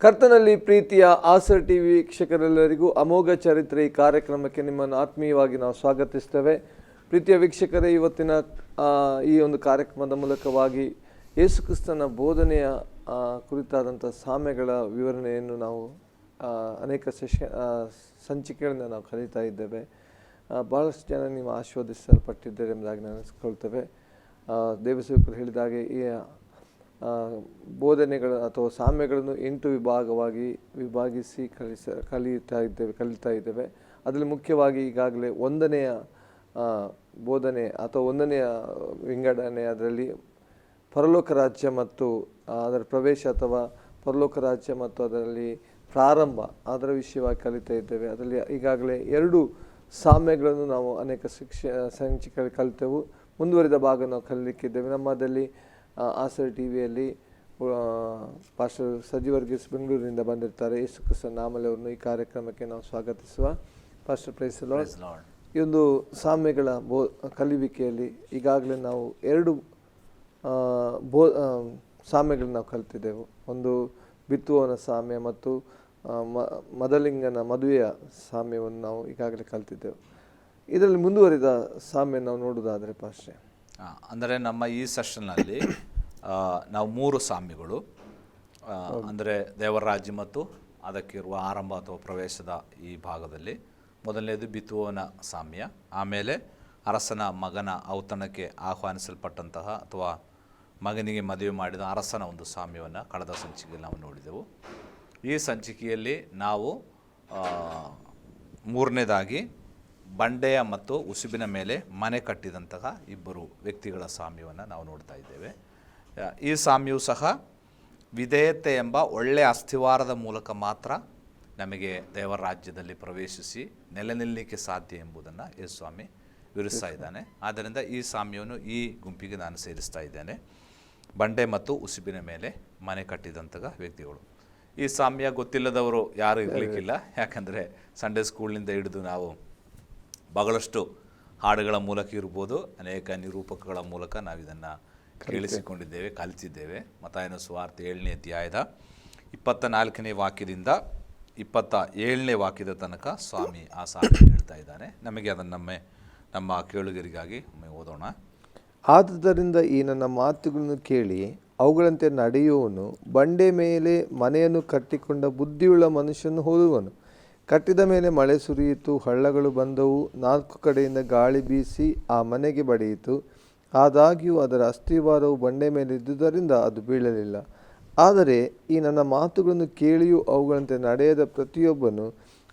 ಕರ್ತನಲ್ಲಿ ಪ್ರೀತಿಯ ಆಸರ್ ಟಿವಿ ವೀಕ್ಷಕರೆಲ್ಲರಿಗೂ ಅಮೋಘ ಚರಿತ್ರೆ ಈ ಕಾರ್ಯಕ್ರಮಕ್ಕೆ ನಿಮ್ಮನ್ನು ಆತ್ಮೀಯವಾಗಿ ನಾವು ಸ್ವಾಗತಿಸ್ತೇವೆ. ಪ್ರೀತಿಯ ವೀಕ್ಷಕರೇ, ಇವತ್ತಿನ ಈ ಒಂದು ಕಾರ್ಯಕ್ರಮದ ಮೂಲಕವಾಗಿ ಯೇಸು ಕ್ರಿಸ್ತನ ಬೋಧನೆಯ ಕುರಿತಾದಂಥ ಸಾಮ್ಯಗಳ ವಿವರಣೆಯನ್ನು ನಾವು ಅನೇಕ ಸಂಚಿಕೆಗಳನ್ನು ನಾವು ಕಲಿತಾ ಇದ್ದೇವೆ. ಭಾಳಷ್ಟು ಜನ ನೀವು ಆಶೀರ್ವದಿಸಲ್ಪಟ್ಟಿದ್ದಾರೆ ಎಂಬುದಾಗಿ ನೆನೆಸ್ಕೊಳ್ತೇವೆ. ದೇವಸೇವಕರು ಹೇಳಿದಾಗೆ ಈ ಬೋಧನೆಗಳು ಅಥವಾ ಸಾಮ್ಯಗಳನ್ನು 8 ವಿಭಾಗವಾಗಿ ವಿಭಾಗಿಸಿ ಕಲಿತಾ ಇದ್ದೇವೆ. ಅದರಲ್ಲಿ ಮುಖ್ಯವಾಗಿ ಈಗಾಗಲೇ 1ನೆಯ ಬೋಧನೆ ಅಥವಾ 1ನೆಯ ವಿಂಗಡಣೆ, ಅದರಲ್ಲಿ ಪರಲೋಕ ರಾಜ್ಯ ಮತ್ತು ಅದರ ಪ್ರವೇಶ ಅಥವಾ ಪರಲೋಕ ರಾಜ್ಯ ಮತ್ತು ಅದರಲ್ಲಿ ಪ್ರಾರಂಭ, ಅದರ ವಿಷಯವಾಗಿ ಕಲಿತಾ ಇದ್ದೇವೆ. ಅದರಲ್ಲಿ ಈಗಾಗಲೇ 2 ಸಾಮ್ಯಗಳನ್ನು ನಾವು ಅನೇಕ ಸಂಚಿಕೆಗಳು ಕಲಿತೆವು. ಮುಂದುವರಿದ ಭಾಗ ನಾವು ಕಲಿಲಿಕ್ಕಿದ್ದೇವೆ. ನಮ್ಮದಲ್ಲಿ ಆಸರ್ ಟಿವಿಯಲ್ಲಿ ಪಾಸ್ಟರ್ ಸಜೀವರ್ಗೀಸ್ ಬೆಂಗಳೂರಿನಿಂದ ಬಂದಿರ್ತಾರೆ. ಯೇಸು ಕ್ರಿಸ್ತನ ನಾಮದಲ್ಲಿ ಅವರನ್ನು ಈ ಕಾರ್ಯಕ್ರಮಕ್ಕೆ ನಾವು ಸ್ವಾಗತಿಸುವ. Pastor praise the lord. ಈ ಒಂದು ಸಾಮ್ಯಗಳ ಕಲಿವಿಕೆಯಲ್ಲಿ ಈಗಾಗಲೇ ನಾವು 2 ಸಾಮ್ಯಗಳನ್ನು ನಾವು ಕಲಿತಿದ್ದೆವು. ಒಂದು ಬಿತ್ತುವವನ ಸಾಮ್ಯ ಮತ್ತು ಮದಲಿಂಗನ ಮದುವೆಯ ಸಾಮ್ಯವನ್ನು ನಾವು ಈಗಾಗಲೇ ಕಲಿತಿದ್ದೆವು. ಇದರಲ್ಲಿ ಮುಂದುವರಿದ ಸಾಮ್ಯ ನಾವು ನೋಡೋದಾದರೆ ಪಾಸ್ಟರ್, ಅಂದರೆ ನಮ್ಮ ಈ ಸೆಷನ್ನಲ್ಲಿ ನಾವು 3 ಸಾಮ್ಯಗಳು, ಅಂದರೆ ದೇವರ ರಾಜ್ಯ ಮತ್ತು ಅದಕ್ಕಿರುವ ಆರಂಭ ಅಥವಾ ಪ್ರವೇಶದ ಈ ಭಾಗದಲ್ಲಿ ಮೊದಲನೇದು ಬಿತ್ತುವವನ ಸಾಮ್ಯ, ಆಮೇಲೆ ಅರಸನ ಮಗನ ಔತಣಕ್ಕೆ ಆಹ್ವಾನಿಸಲ್ಪಟ್ಟಂತಹ ಅಥವಾ ಮಗನಿಗೆ ಮದುವೆ ಮಾಡಿದ ಅರಸನ ಒಂದು ಸಾಮ್ಯವನ್ನು ಕಳೆದ ಸಂಚಿಕೆಯಲ್ಲಿ ನಾವು ನೋಡಿದೆವು. ಈ ಸಂಚಿಕೆಯಲ್ಲಿ ನಾವು 3ನೇದಾಗಿ ಬಂಡೆಯ ಮತ್ತು ಉಸುಬಿನ ಮೇಲೆ ಮನೆ ಕಟ್ಟಿದಂತಹ 2 ವ್ಯಕ್ತಿಗಳ ಸಾಮ್ಯವನ್ನು ನಾವು ನೋಡ್ತಾ ಇದ್ದೇವೆ. ಈ ಸಾಮ್ಯವು ಸಹ ವಿಧೇಯತೆ ಎಂಬ ಒಳ್ಳೆಯ ಅಸ್ಥಿವಾರದ ಮೂಲಕ ಮಾತ್ರ ನಮಗೆ ದೇವರ ರಾಜ್ಯದಲ್ಲಿ ಪ್ರವೇಶಿಸಿ ನೆಲೆ ನಿಲ್ಲಲಿಕ್ಕೆ ಸಾಧ್ಯ ಎಂಬುದನ್ನು ಯೇಸು ಸ್ವಾಮಿ ವಿವರಿಸ್ತಾ ಇದ್ದಾನೆ. ಆದ್ದರಿಂದ ಈ ಸಾಮ್ಯವನ್ನು ಈ ಗುಂಪಿಗೆ ನಾನು ಸೇರಿಸ್ತಾ ಇದ್ದೇನೆ. ಬಂಡೆ ಮತ್ತು ಉಸುಬಿನ ಮೇಲೆ ಮನೆ ಕಟ್ಟಿದಂತಹ ವ್ಯಕ್ತಿಗಳು. ಈ ಸಾಮ್ಯ ಗೊತ್ತಿಲ್ಲದವರು ಯಾರೂ ಇರಲಿಕ್ಕಿಲ್ಲ. ಯಾಕಂದರೆ ಸಂಡೇ ಸ್ಕೂಲ್ನಿಂದ ಹಿಡಿದು ನಾವು ಬಹಳಷ್ಟು ಹಾಡುಗಳ ಮೂಲಕ ಇರ್ಬೋದು, ಅನೇಕ ನಿರೂಪಕಗಳ ಮೂಲಕ ನಾವು ಇದನ್ನು ಕೇಳಿಸಿಕೊಂಡಿದ್ದೇವೆ, ಕಲಿತಿದ್ದೇವೆ. ಮತ್ತಾಯನ ಸುವಾರ್ತೆ 7ನೇ ಅಧ್ಯಾಯದ 24ನೇ ವಾಕ್ಯದಿಂದ 27ನೇ ವಾಕ್ಯದ ತನಕ ಸ್ವಾಮಿ ಆ ಸಾಮ್ಯ ಹೇಳ್ತಾ ಇದ್ದಾನೆ. ನಮಗೆ ಅದನ್ನು ನಮ್ಮ ಕೇಳುಗರಿಗಾಗಿ ಒಮ್ಮೆ ಓದೋಣ. ಆದುದರಿಂದ ಈ ನನ್ನ ಮಾತುಗಳನ್ನು ಕೇಳಿ ಅವುಗಳಂತೆ ನಡೆಯುವವನು ಬಂಡೆ ಮೇಲೆ ಮನೆಯನ್ನು ಕಟ್ಟಿಕೊಂಡ ಬುದ್ಧಿಯುಳ್ಳ ಮನುಷ್ಯನು ಹೋಲುವನು. ಕಟ್ಟಿದ ಮೇಲೆ ಮಳೆ ಸುರಿಯಿತು, ಹಳ್ಳಗಳು ಬಂದವು, 4 ಕಡೆಯಿಂದ ಗಾಳಿ ಬೀಸಿ ಆ ಮನೆಗೆ ಬಡಿಯಿತು. ಆದಾಗ್ಯೂ ಅದರ ಅಸ್ಥಿವಾರವು ಬಂಡೆ ಮೇಲೆ ಇದ್ದುದರಿಂದ ಅದು ಬೀಳಲಿಲ್ಲ. ಆದರೆ ಈ ನನ್ನ ಮಾತುಗಳನ್ನು ಕೇಳಿಯೂ ಅವುಗಳಂತೆ ನಡೆಯದ ಪ್ರತಿಯೊಬ್ಬನು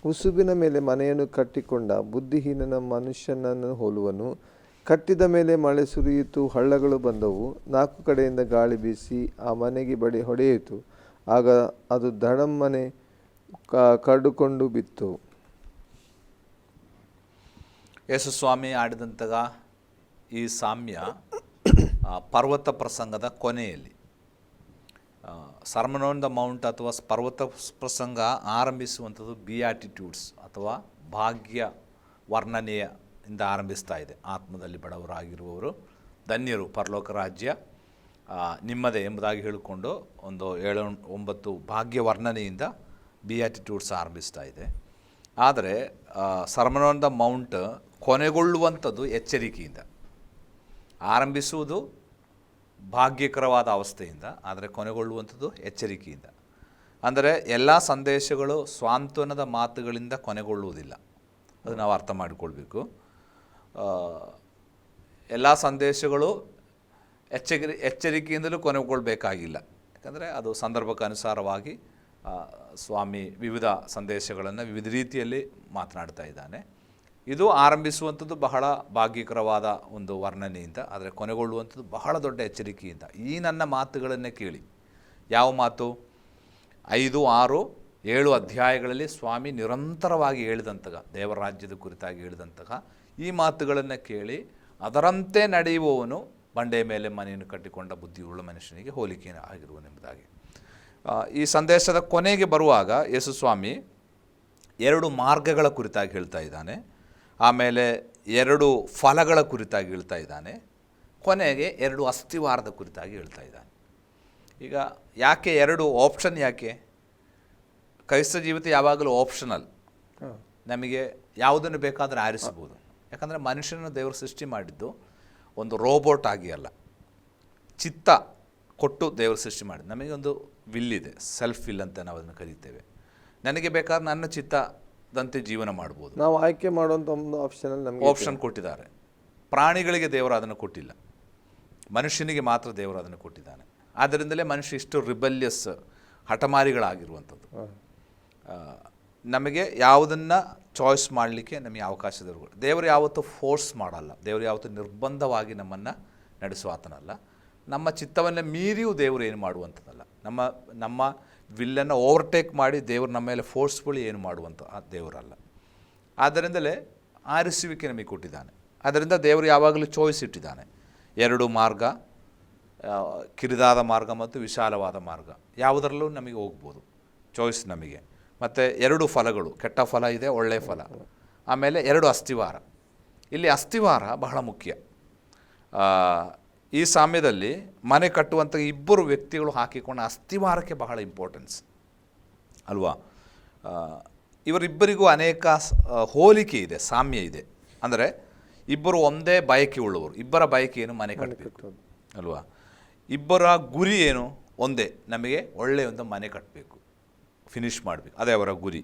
ಉಸುಬಿನ ಮೇಲೆ ಮನೆಯನ್ನು ಕಟ್ಟಿಕೊಂಡ ಬುದ್ಧಿಹೀನನ ಮನುಷ್ಯನನ್ನು ಹೋಲುವನು. ಕಟ್ಟಿದ ಮೇಲೆ ಮಳೆ ಸುರಿಯಿತು, ಹಳ್ಳಗಳು ಬಂದವು, 4 ಕಡೆಯಿಂದ ಗಾಳಿ ಬೀಸಿ ಆ ಮನೆಗೆ ಹೊಡೆಯಿತು. ಆಗ ಅದು ಧಡಮ್ಮನೆ ಕಡಿದುಕೊಂಡು ಬಿತ್ತು. ಯೇಸು ಸ್ವಾಮಿ ಆಡಿದಂತಹ ಈ ಸಾಮ್ಯ ಪರ್ವತ ಪ್ರಸಂಗದ ಕೊನೆಯಲ್ಲಿ, ಸರ್ಮನ್ ಆನ್ ದ ಮೌಂಟ್ ಅಥವಾ ಪರ್ವತ ಪ್ರಸಂಗ ಆರಂಭಿಸುವಂಥದ್ದು ಬಿಯಾಟಿಟ್ಯೂಡ್ಸ್ ಅಥವಾ ಭಾಗ್ಯ ವರ್ಣನೆಯಿಂದ ಆರಂಭಿಸ್ತಾ ಇದೆ. ಆತ್ಮದಲ್ಲಿ ಬಡವರಾಗಿರುವವರು ಧನ್ಯರು, ಪರಲೋಕ ರಾಜ್ಯ ನಿಮ್ಮದೇ ಎಂಬುದಾಗಿ ಹೇಳಿಕೊಂಡು ಒಂದು 7-9 ಭಾಗ್ಯ ವರ್ಣನೆಯಿಂದ ಬಿಯಾಟಿಟ್ಯೂಡ್ಸ್ ಆರಂಭಿಸ್ತಾ ಇದೆ. ಆದರೆ ಸರ್ಮನ್ ಆನ್ ದ ಮೌಂಟ್ ಕೊನೆಗೊಳ್ಳುವಂಥದ್ದು ಎಚ್ಚರಿಕೆಯಿಂದ. ಆರಂಭಿಸುವುದು ಭಾಗ್ಯಕರವಾದ ಅವಸ್ಥೆಯಿಂದ, ಆದರೆ ಕೊನೆಗೊಳ್ಳುವಂಥದ್ದು ಎಚ್ಚರಿಕೆಯಿಂದ. ಅಂದರೆ ಎಲ್ಲ ಸಂದೇಶಗಳು ಸ್ವಾಂತನದ ಮಾತುಗಳಿಂದ ಕೊನೆಗೊಳ್ಳುವುದಿಲ್ಲ, ಅದು ನಾವು ಅರ್ಥ ಮಾಡಿಕೊಳ್ಬೇಕು. ಎಲ್ಲ ಸಂದೇಶಗಳು ಎಚ್ಚರಿಕೆಯಿಂದಲೂ ಕೊನೆಗೊಳ್ಳಬೇಕಾಗಿಲ್ಲ. ಯಾಕಂದರೆ ಅದು ಸಂದರ್ಭಕ್ಕೆ ಅನುಸಾರವಾಗಿ ಸ್ವಾಮಿ ವಿವಿಧ ಸಂದೇಶಗಳನ್ನು ವಿವಿಧ ರೀತಿಯಲ್ಲಿ ಮಾತನಾಡ್ತಾ ಇದ್ದಾನೆ. ಇದು ಆರಂಭಿಸುವಂಥದ್ದು ಬಹಳ ಭಾಗ್ಯಕರವಾದ ಒಂದು ವರ್ಣನೆಯಿಂದ, ಆದರೆ ಕೊನೆಗೊಳ್ಳುವಂಥದ್ದು ಬಹಳ ದೊಡ್ಡ ಎಚ್ಚರಿಕೆಯಿಂದ. ಈ ನನ್ನ ಮಾತುಗಳನ್ನೇ ಕೇಳಿ. ಯಾವ ಮಾತು? 5, 6, 7 ಅಧ್ಯಾಯಗಳಲ್ಲಿ ಸ್ವಾಮಿ ನಿರಂತರವಾಗಿ ಹೇಳಿದಂತಹ ದೇವರ ರಾಜ್ಯದ ಕುರಿತಾಗಿ ಹೇಳಿದಂತಹ ಈ ಮಾತುಗಳನ್ನು ಕೇಳಿ ಅದರಂತೆ ನಡೆಯುವವನು ಬಂಡೆಯ ಮೇಲೆ ಮನೆಯನ್ನು ಕಟ್ಟಿಕೊಂಡ ಬುದ್ಧಿಯುಳ್ಳ ಮನುಷ್ಯನಿಗೆ ಹೋಲಿಕೆ ಆಗಿರುವನೆಂಬುದಾಗಿ. ಈ ಸಂದೇಶದ ಕೊನೆಗೆ ಬರುವಾಗ ಯೇಸು ಸ್ವಾಮಿ 2 ಮಾರ್ಗಗಳ ಕುರಿತಾಗಿ ಹೇಳ್ತಾ ಇದ್ದಾನೆ. ಆಮೇಲೆ 2 ಫಲಗಳ ಕುರಿತಾಗಿ ಹೇಳ್ತಾ ಇದ್ದಾನೆ. ಕೊನೆಗೆ 2 ಅಸ್ಥಿವಾರದ ಕುರಿತಾಗಿ ಹೇಳ್ತಾ ಇದ್ದಾನೆ. ಈಗ ಯಾಕೆ 2 ಆಪ್ಷನ್? ಯಾಕೆ ಕ್ರೈಸ್ತ ಜೀವಿತ ಯಾವಾಗಲೂ ಆಪ್ಷನಲ್. ನಮಗೆ ಯಾವುದನ್ನು ಬೇಕಾದರೆ ಆರಿಸ್ಬೋದು. ಯಾಕಂದರೆ ಮನುಷ್ಯನ ದೇವರು ಸೃಷ್ಟಿ ಮಾಡಿದ್ದು ಒಂದು ರೋಬೋಟ್ ಆಗಿ ಅಲ್ಲ, ಚಿತ್ತ ಕೊಟ್ಟು ದೇವರು ಸೃಷ್ಟಿ ಮಾಡಿದ್ದು. ನಮಗೆ ಒಂದು ವಿಲ್ ಇದೆ, ಸೆಲ್ಫ್ ವಿಲ್ ಅಂತ ನಾವು ಅದನ್ನು ಕರೀತೇವೆ. ನನಗೆ ಬೇಕಾದ್ರೆ ನನ್ನ ಚಿತ್ತದಂತೆ ಜೀವನ ಮಾಡ್ಬೋದು. ನಾವು ಆಯ್ಕೆ ಮಾಡುವಂಥ ಒಂದು ಆಪ್ಷನ್ ಕೊಟ್ಟಿದ್ದಾರೆ. ಪ್ರಾಣಿಗಳಿಗೆ ದೇವರು ಅದನ್ನು ಕೊಟ್ಟಿಲ್ಲ, ಮನುಷ್ಯನಿಗೆ ಮಾತ್ರ ದೇವರು ಅದನ್ನು ಕೊಟ್ಟಿದ್ದಾನೆ. ಆದ್ದರಿಂದಲೇ ಮನುಷ್ಯ ಇಷ್ಟು ರಿಬೆಲಿಯಸ್, ಹಠಮಾರಿಗಳಾಗಿರುವಂಥದ್ದು. ನಮಗೆ ಯಾವುದನ್ನು ಚಾಯ್ಸ್ ಮಾಡಲಿಕ್ಕೆ ನಮಗೆ ಅವಕಾಶ ದೇವರು ಯಾವತ್ತೂ ಫೋರ್ಸ್ ಮಾಡಲ್ಲ. ದೇವರು ಯಾವತ್ತೂ ನಿರ್ಬಂಧವಾಗಿ ನಮ್ಮನ್ನು ನಡೆಸುವಾತನಲ್ಲ. ನಮ್ಮ ಚಿತ್ತವನ್ನೇ ಮೀರಿಯೂ ದೇವರು ಏನು ಮಾಡುವಂಥದ್ದಲ್ಲ. ನಮ್ಮ ವಿಲ್ಲನ್ನು ಓವರ್ಟೇಕ್ ಮಾಡಿ ದೇವರು ನಮ್ಮ ಮೇಲೆ ಫೋರ್ಸ್ಫುಲಿ ಏನು ಮಾಡುವಂಥ ದೇವರಲ್ಲ. ಆದ್ದರಿಂದಲೇ ಆರಿಸುವಿಕೆ ನಮಗೆ ಕೊಟ್ಟಿದ್ದಾನೆ. ಆದ್ದರಿಂದ ದೇವರು ಯಾವಾಗಲೂ ಚಾಯ್ಸ್ ಇಟ್ಟಿದ್ದಾನೆ. 2 ಮಾರ್ಗ, ಕಿರಿದಾದ ಮಾರ್ಗ ಮತ್ತು ವಿಶಾಲವಾದ ಮಾರ್ಗ, ಯಾವುದರಲ್ಲೂ ನಮಗೆ ಹೋಗ್ಬೋದು ಚಾಯ್ಸ್ ನಮಗೆ. ಮತ್ತು 2 ಫಲಗಳು, ಕೆಟ್ಟ ಫಲ ಇದೆ, ಒಳ್ಳೆಯ ಫಲ. ಆಮೇಲೆ 2 ಅಸ್ಥಿವಾರ. ಇಲ್ಲಿ ಅಸ್ಥಿವಾರ ಬಹಳ ಮುಖ್ಯ. ಈ ಸಾಮ್ಯದಲ್ಲಿ ಮನೆ ಕಟ್ಟುವಂಥ 2 ವ್ಯಕ್ತಿಗಳು ಹಾಕಿಕೊಂಡ ಅಸ್ಥಿವಾರಕ್ಕೆ ಬಹಳ ಇಂಪಾರ್ಟೆನ್ಸ್ ಅಲ್ವಾ. ಇವರಿಬ್ಬರಿಗೂ ಅನೇಕ ಹೋಲಿಕೆ ಇದೆ, ಸಾಮ್ಯ ಇದೆ. ಅಂದರೆ ಇಬ್ಬರು ಒಂದೇ ಬಯಕೆ ಉಳ್ಳವರು. ಇಬ್ಬರ ಬಯಕೆ ಏನು? ಮನೆ ಕಟ್ಟಬೇಕು ಅಲ್ವಾ. ಇಬ್ಬರ ಗುರಿ ಏನು? ಒಂದೇ, ನಮಗೆ ಒಳ್ಳೆಯ ಒಂದು ಮನೆ ಕಟ್ಟಬೇಕು, ಫಿನಿಷ್ ಮಾಡಬೇಕು, ಅದೇ ಅವರ ಗುರಿ.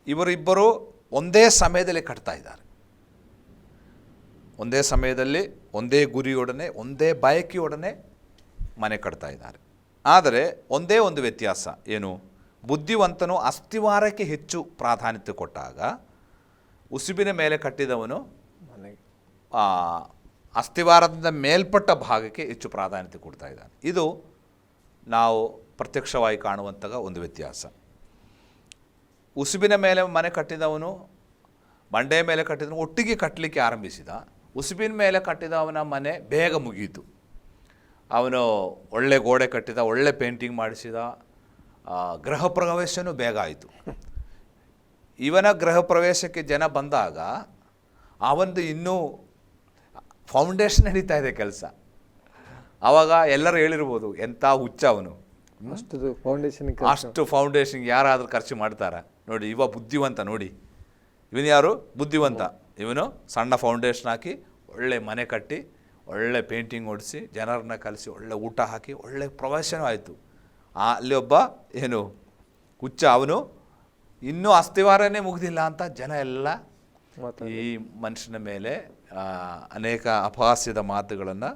ಇವರಿಬ್ಬರು ಒಂದೇ ಸಮಯದಲ್ಲಿ ಕಟ್ತಾ ಇದ್ದಾರೆ. ಒಂದೇ ಸಮಯದಲ್ಲಿ ಒಂದೇ ಗುರಿಯೊಡನೆ, ಒಂದೇ ಬಯಕೆಯೊಡನೆ ಮನೆ ಕಟ್ತಾ ಇದ್ದಾರೆ. ಆದರೆ ಒಂದೇ ಒಂದು ವ್ಯತ್ಯಾಸ ಏನು? ಬುದ್ಧಿವಂತನು ಅಸ್ಥಿವಾರಕ್ಕೆ ಹೆಚ್ಚು ಪ್ರಾಧಾನ್ಯತೆ ಕೊಟ್ಟಾಗ, ಉಸುಬಿನ ಮೇಲೆ ಕಟ್ಟಿದವನು ಅಸ್ಥಿವಾರದಿಂದ ಮೇಲ್ಪಟ್ಟ ಭಾಗಕ್ಕೆ ಹೆಚ್ಚು ಪ್ರಾಧಾನ್ಯತೆ ಕೊಡ್ತಾ ಇದ್ದಾನೆ. ಇದು ನಾವು ಪ್ರತ್ಯಕ್ಷವಾಗಿ ಕಾಣುವಂತಹ ಒಂದು ವ್ಯತ್ಯಾಸ. ಉಸುಬಿನ ಮೇಲೆ ಮನೆ ಕಟ್ಟಿದವನು ಬಂಡೆಯ ಮೇಲೆ ಕಟ್ಟಿದವನು ಒಟ್ಟಿಗೆ ಕಟ್ಟಲಿಕ್ಕೆ ಆರಂಭಿಸಿದ. ಉಸುಬಿನ ಮೇಲೆ ಕಟ್ಟಿದವನ ಮನೆ ಬೇಗ ಮುಗೀತು. ಅವನು ಒಳ್ಳೆ ಗೋಡೆ ಕಟ್ಟಿದ, ಒಳ್ಳೆ ಪೇಂಟಿಂಗ್ ಮಾಡಿಸಿದ, ಗೃಹ ಪ್ರವೇಶನೂ ಬೇಗ ಆಯಿತು. ಇವನ ಗೃಹ ಪ್ರವೇಶಕ್ಕೆ ಜನ ಬಂದಾಗ ಅವನದು ಇನ್ನೂ ಫೌಂಡೇಶನ್ ನಡೀತಾ ಇದೆ ಕೆಲಸ. ಆವಾಗ ಎಲ್ಲರೂ ಹೇಳಿರ್ಬೋದು, ಎಂಥ ಹುಚ್ಚ ಅವನು, ಅಷ್ಟು ಫೌಂಡೇಶನ್ ಯಾರಾದರೂ ಖರ್ಚು ಮಾಡ್ತಾರ? ನೋಡಿ, ಇವ ಬುದ್ಧಿವಂತ, ನೋಡಿ ಇವನು ಯಾರು ಬುದ್ಧಿವಂತ. ಇವನು ಸಣ್ಣ ಫೌಂಡೇಶನ್ ಹಾಕಿ ಒಳ್ಳೆ ಮನೆ ಕಟ್ಟಿ, ಒಳ್ಳೆ ಪೇಂಟಿಂಗ್ ಹೊಡಿಸಿ, ಜನರನ್ನ ಕಲಿಸಿ, ಒಳ್ಳೆ ಊಟ ಹಾಕಿ, ಒಳ್ಳೆ ಪ್ರವೇಶನೂ ಆಯಿತು. ಅಲ್ಲಿ ಒಬ್ಬ ಏನು ಹುಚ್ಚ, ಅವನು ಇನ್ನೂ ಅಸ್ಥಿವಾರನೇ ಮುಗಿದಿಲ್ಲ ಅಂತ ಜನ ಎಲ್ಲ ಈ ಮನುಷ್ಯನ ಮೇಲೆ ಅನೇಕ ಅಪಹಾಸ್ಯದ ಮಾತುಗಳನ್ನು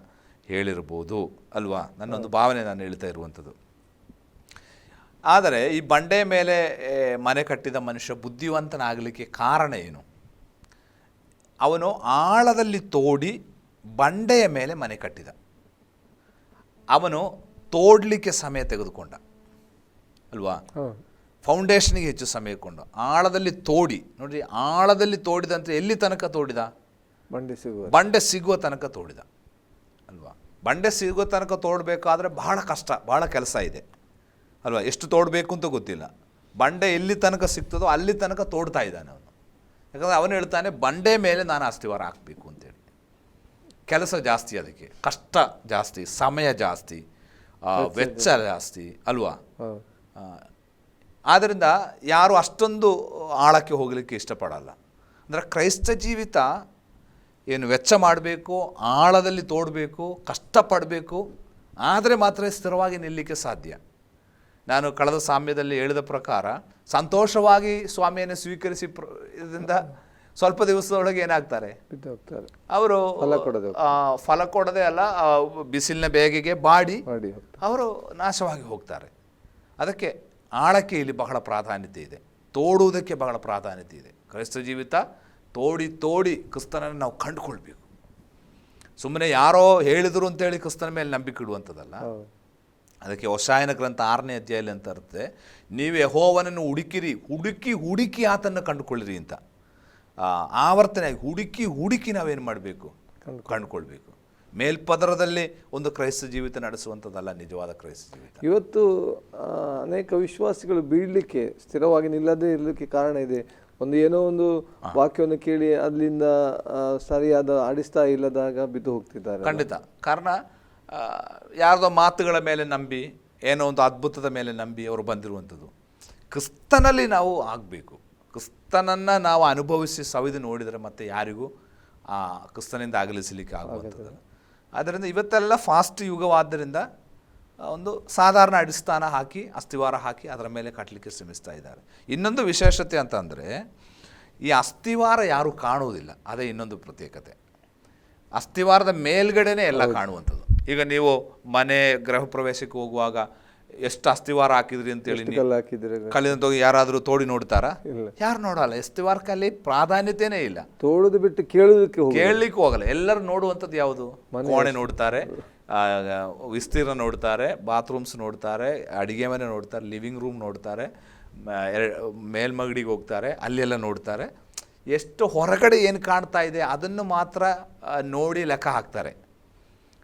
ಹೇಳಿರ್ಬೋದು ಅಲ್ವಾ. ನನ್ನೊಂದು ಭಾವನೆ ನಾನು ಹೇಳ್ತಾ ಇರುವಂಥದ್ದು. ಆದರೆ ಈ ಬಂಡೆ ಮೇಲೆ ಮನೆ ಕಟ್ಟಿದ ಮನುಷ್ಯ ಬುದ್ಧಿವಂತನಾಗಲಿಕ್ಕೆ ಕಾರಣ ಏನು? ಅವನು ಆಳದಲ್ಲಿ ತೋಡಿ ಬಂಡೆಯ ಮೇಲೆ ಮನೆ ಕಟ್ಟಿದ. ಅವನು ತೋಡಲಿಕ್ಕೆ ಸಮಯ ತೆಗೆದುಕೊಂಡ ಅಲ್ವಾ. ಫೌಂಡೇಶನ್ಗೆ ಹೆಚ್ಚು ಸಮಯ ಕೊಂಡು ಆಳದಲ್ಲಿ ತೋಡಿ, ನೋಡ್ರಿ, ಆಳದಲ್ಲಿ ತೋಡಿದಂತೆ ಎಲ್ಲಿ ತನಕ ತೋಡಿದ? ಬಂಡೆ ಸಿಗುವ ತನಕ ತೋಡಿದ ಅಲ್ವಾ. ಬಂಡೆ ಸಿಗುವ ತನಕ ತೋಡಬೇಕಾದ್ರೆ ಬಹಳ ಕಷ್ಟ, ಬಹಳ ಕೆಲಸ ಇದೆ ಅಲ್ವಾ. ಎಷ್ಟು ತೋಡಬೇಕು ಅಂತ ಗೊತ್ತಿಲ್ಲ. ಬಂಡೆ ಎಲ್ಲಿ ತನಕ ಸಿಗ್ತದೋ ಅಲ್ಲಿ ತನಕ ತೋಡ್ತಾ ಇದ್ದಾನೆ ಅವನು. ಯಾಕಂದರೆ ಅವನು ಹೇಳ್ತಾನೆ, ಬಂಡೆ ಮೇಲೆ ನಾನು ಅಸ್ಥಿವಾರ ಹಾಕಬೇಕು ಅಂತೇಳಿ. ಕೆಲಸ ಜಾಸ್ತಿ, ಅದಕ್ಕೆ ಕಷ್ಟ ಜಾಸ್ತಿ, ಸಮಯ ಜಾಸ್ತಿ, ವೆಚ್ಚ ಜಾಸ್ತಿ ಅಲ್ವಾ. ಆದ್ದರಿಂದ ಯಾರು ಅಷ್ಟೊಂದು ಆಳಕ್ಕೆ ಹೋಗಲಿಕ್ಕೆ ಇಷ್ಟಪಡಲ್ಲ. ಅಂದರೆ ಕ್ರೈಸ್ತ ಜೀವಿತ ಏನು ವೆಚ್ಚ ಮಾಡಬೇಕು, ಆಳದಲ್ಲಿ ತೋಡಬೇಕು, ಕಷ್ಟಪಡಬೇಕು, ಆದರೆ ಮಾತ್ರ ಸ್ಥಿರವಾಗಿ ನಿಲ್ಲಲಿಕ್ಕೆ ಸಾಧ್ಯ. ನಾನು ಕಳೆದ ಸಾಮ್ಯದಲ್ಲಿ ಹೇಳಿದ ಪ್ರಕಾರ ಸಂತೋಷವಾಗಿ ಸ್ವಾಮಿಯನ್ನು ಸ್ವೀಕರಿಸಿ ಇದರಿಂದ ಸ್ವಲ್ಪ ದಿವಸದೊಳಗೆ ಏನಾಗ್ತಾರೆ? ಅವರು ಫಲ ಕೊಡದೆ ಅಲ್ಲ, ಬಿಸಿಲಿನ ಬೇಗೆಗೆ ಬಾಡಿ ಅವರು ನಾಶವಾಗಿ ಹೋಗ್ತಾರೆ. ಅದಕ್ಕೆ ಆಳಕ್ಕೆ ಇಲ್ಲಿ ಬಹಳ ಪ್ರಾಧಾನ್ಯತೆ ಇದೆ, ತೋಡುವುದಕ್ಕೆ ಬಹಳ ಪ್ರಾಧಾನ್ಯತೆ ಇದೆ. ಕ್ರೈಸ್ತ ಜೀವಿತ ತೋಡಿ ತೋಡಿ ಕ್ರಿಸ್ತನನ್ನು ನಾವು ಕಂಡುಕೊಳ್ಬೇಕು. ಸುಮ್ಮನೆ ಯಾರೋ ಹೇಳಿದರು ಅಂತೇಳಿ ಕ್ರಿಸ್ತನ ಮೇಲೆ ನಂಬಿಕೆ ಇಡುವಂಥದ್ದಲ್ಲ. ಅದಕ್ಕೆ ಹೊಸಾಯನ ಗ್ರಂಥ 6ನೇ ಅಧ್ಯಾಯದಲ್ಲಿ ಅಂತ ಇರುತ್ತೆ, ನೀವು ಯೆಹೋವನನ್ನು ಹುಡುಕಿ ಆತನ್ನು ಕಂಡುಕೊಳ್ಳಿರಿ ಅಂತ. ಆವರ್ತನೆಯಾಗಿ ಹುಡುಕಿ ನಾವೇನು ಮಾಡಬೇಕು? ಕಂಡುಕೊಳ್ಬೇಕು. ಮೇಲ್ಪದರದಲ್ಲಿ ಒಂದು ಕ್ರೈಸ್ತ ಜೀವಿತ ನಡೆಸುವಂಥದ್ದಲ್ಲ ನಿಜವಾದ ಕ್ರೈಸ್ತ ಜೀವಿತ. ಇವತ್ತು ಅನೇಕ ವಿಶ್ವಾಸಿಗಳು ಬೀಳಲಿಕ್ಕೆ, ಸ್ಥಿರವಾಗಿ ನಿಲ್ಲದೇ ಇರಲಿಕ್ಕೆ ಕಾರಣ ಇದೆ. ಏನೋ ಒಂದು ವಾಕ್ಯವನ್ನು ಕೇಳಿ ಅಲ್ಲಿಂದ ಸರಿಯಾದ ಆಡಿಸ್ತಾ ಇಲ್ಲದಾಗ ಬಿದ್ದು ಹೋಗ್ತಿದ್ದಾರೆ. ಖಂಡಿತ. ಕಾರಣ ಯಾರ್ದೋ ಮಾತುಗಳ ಮೇಲೆ ನಂಬಿ, ಏನೋ ಒಂದು ಅದ್ಭುತದ ಮೇಲೆ ನಂಬಿ ಅವರು ಬಂದಿರುವಂಥದ್ದು. ಕ್ರಿಸ್ತನಲ್ಲಿ ನಾವು ಆಗಬೇಕು. ಕ್ರಿಸ್ತನನ್ನು ನಾವು ಅನುಭವಿಸಿ ಸವಿದು ನೋಡಿದರೆ ಮತ್ತೆ ಯಾರಿಗೂ ಆ ಕ್ರಿಸ್ತನಿಂದ ಅಗಲಿಸಲಿಕ್ಕೆ ಆಗುವಂಥದ್ದು. ಆದ್ದರಿಂದ ಇವತ್ತೆಲ್ಲ ಫಾಸ್ಟ್ ಯುಗವಾದ್ದರಿಂದ ಒಂದು ಸಾಧಾರಣ ಅಡಿಸ್ಥಾನ ಹಾಕಿ ಅಸ್ಥಿವಾರ ಹಾಕಿ ಅದರ ಮೇಲೆ ಕಟ್ಟಲಿಕ್ಕೆ ಶ್ರಮಿಸ್ತಾ ಇದ್ದಾರೆ. ಇನ್ನೊಂದು ವಿಶೇಷತೆ ಅಂತ ಅಂದರೆ ಈ ಅಸ್ಥಿವಾರ ಯಾರೂ ಕಾಣುವುದಿಲ್ಲ, ಅದೇ ಇನ್ನೊಂದು ಪ್ರತ್ಯೇಕತೆ. ಅಸ್ಥಿವಾರದ ಮೇಲ್ಗಡೆನೇ ಎಲ್ಲ ಕಾಣುವಂಥದ್ದು. ಈಗ ನೀವು ಮನೆ ಗೃಹ ಪ್ರವೇಶಕ್ಕೆ ಹೋಗುವಾಗ ಎಷ್ಟು ಅಸ್ಥಿವಾರ ಹಾಕಿದ್ರಿ ಅಂತೇಳಿ ಕಲ್ಲಿನ ಯಾರಾದರೂ ತೋಡಿ ನೋಡ್ತಾರಾ? ಯಾರು ನೋಡಲ್ಲ. ಅಸ್ಥಿವಾರಕ್ಕಲ್ಲಿ ಪ್ರಾಧಾನ್ಯತೆಯೇ ಇಲ್ಲ. ತೋಡೋದು ಬಿಟ್ಟು ಕೇಳಲಿಕ್ಕೆ ಹೋಗಲ್ಲ. ಎಲ್ಲರೂ ನೋಡುವಂಥದ್ದು ಯಾವುದು? ಕೋಣೆ ನೋಡ್ತಾರೆ, ವಿಸ್ತೀರ್ಣ ನೋಡ್ತಾರೆ, ಬಾತ್ರೂಮ್ಸ್ ನೋಡ್ತಾರೆ, ಅಡುಗೆ ಮನೆ ನೋಡ್ತಾರೆ, ಲಿವಿಂಗ್ ರೂಮ್ ನೋಡ್ತಾರೆ, ಮೇಲ್ಮಗಡಿಗೆ ಹೋಗ್ತಾರೆ, ಅಲ್ಲೆಲ್ಲ ನೋಡ್ತಾರೆ. ಎಷ್ಟು ಹೊರಗಡೆ ಏನು ಕಾಣ್ತಾ ಇದೆ ಅದನ್ನು ಮಾತ್ರ ನೋಡಿ ಲೆಕ್ಕ ಹಾಕ್ತಾರೆ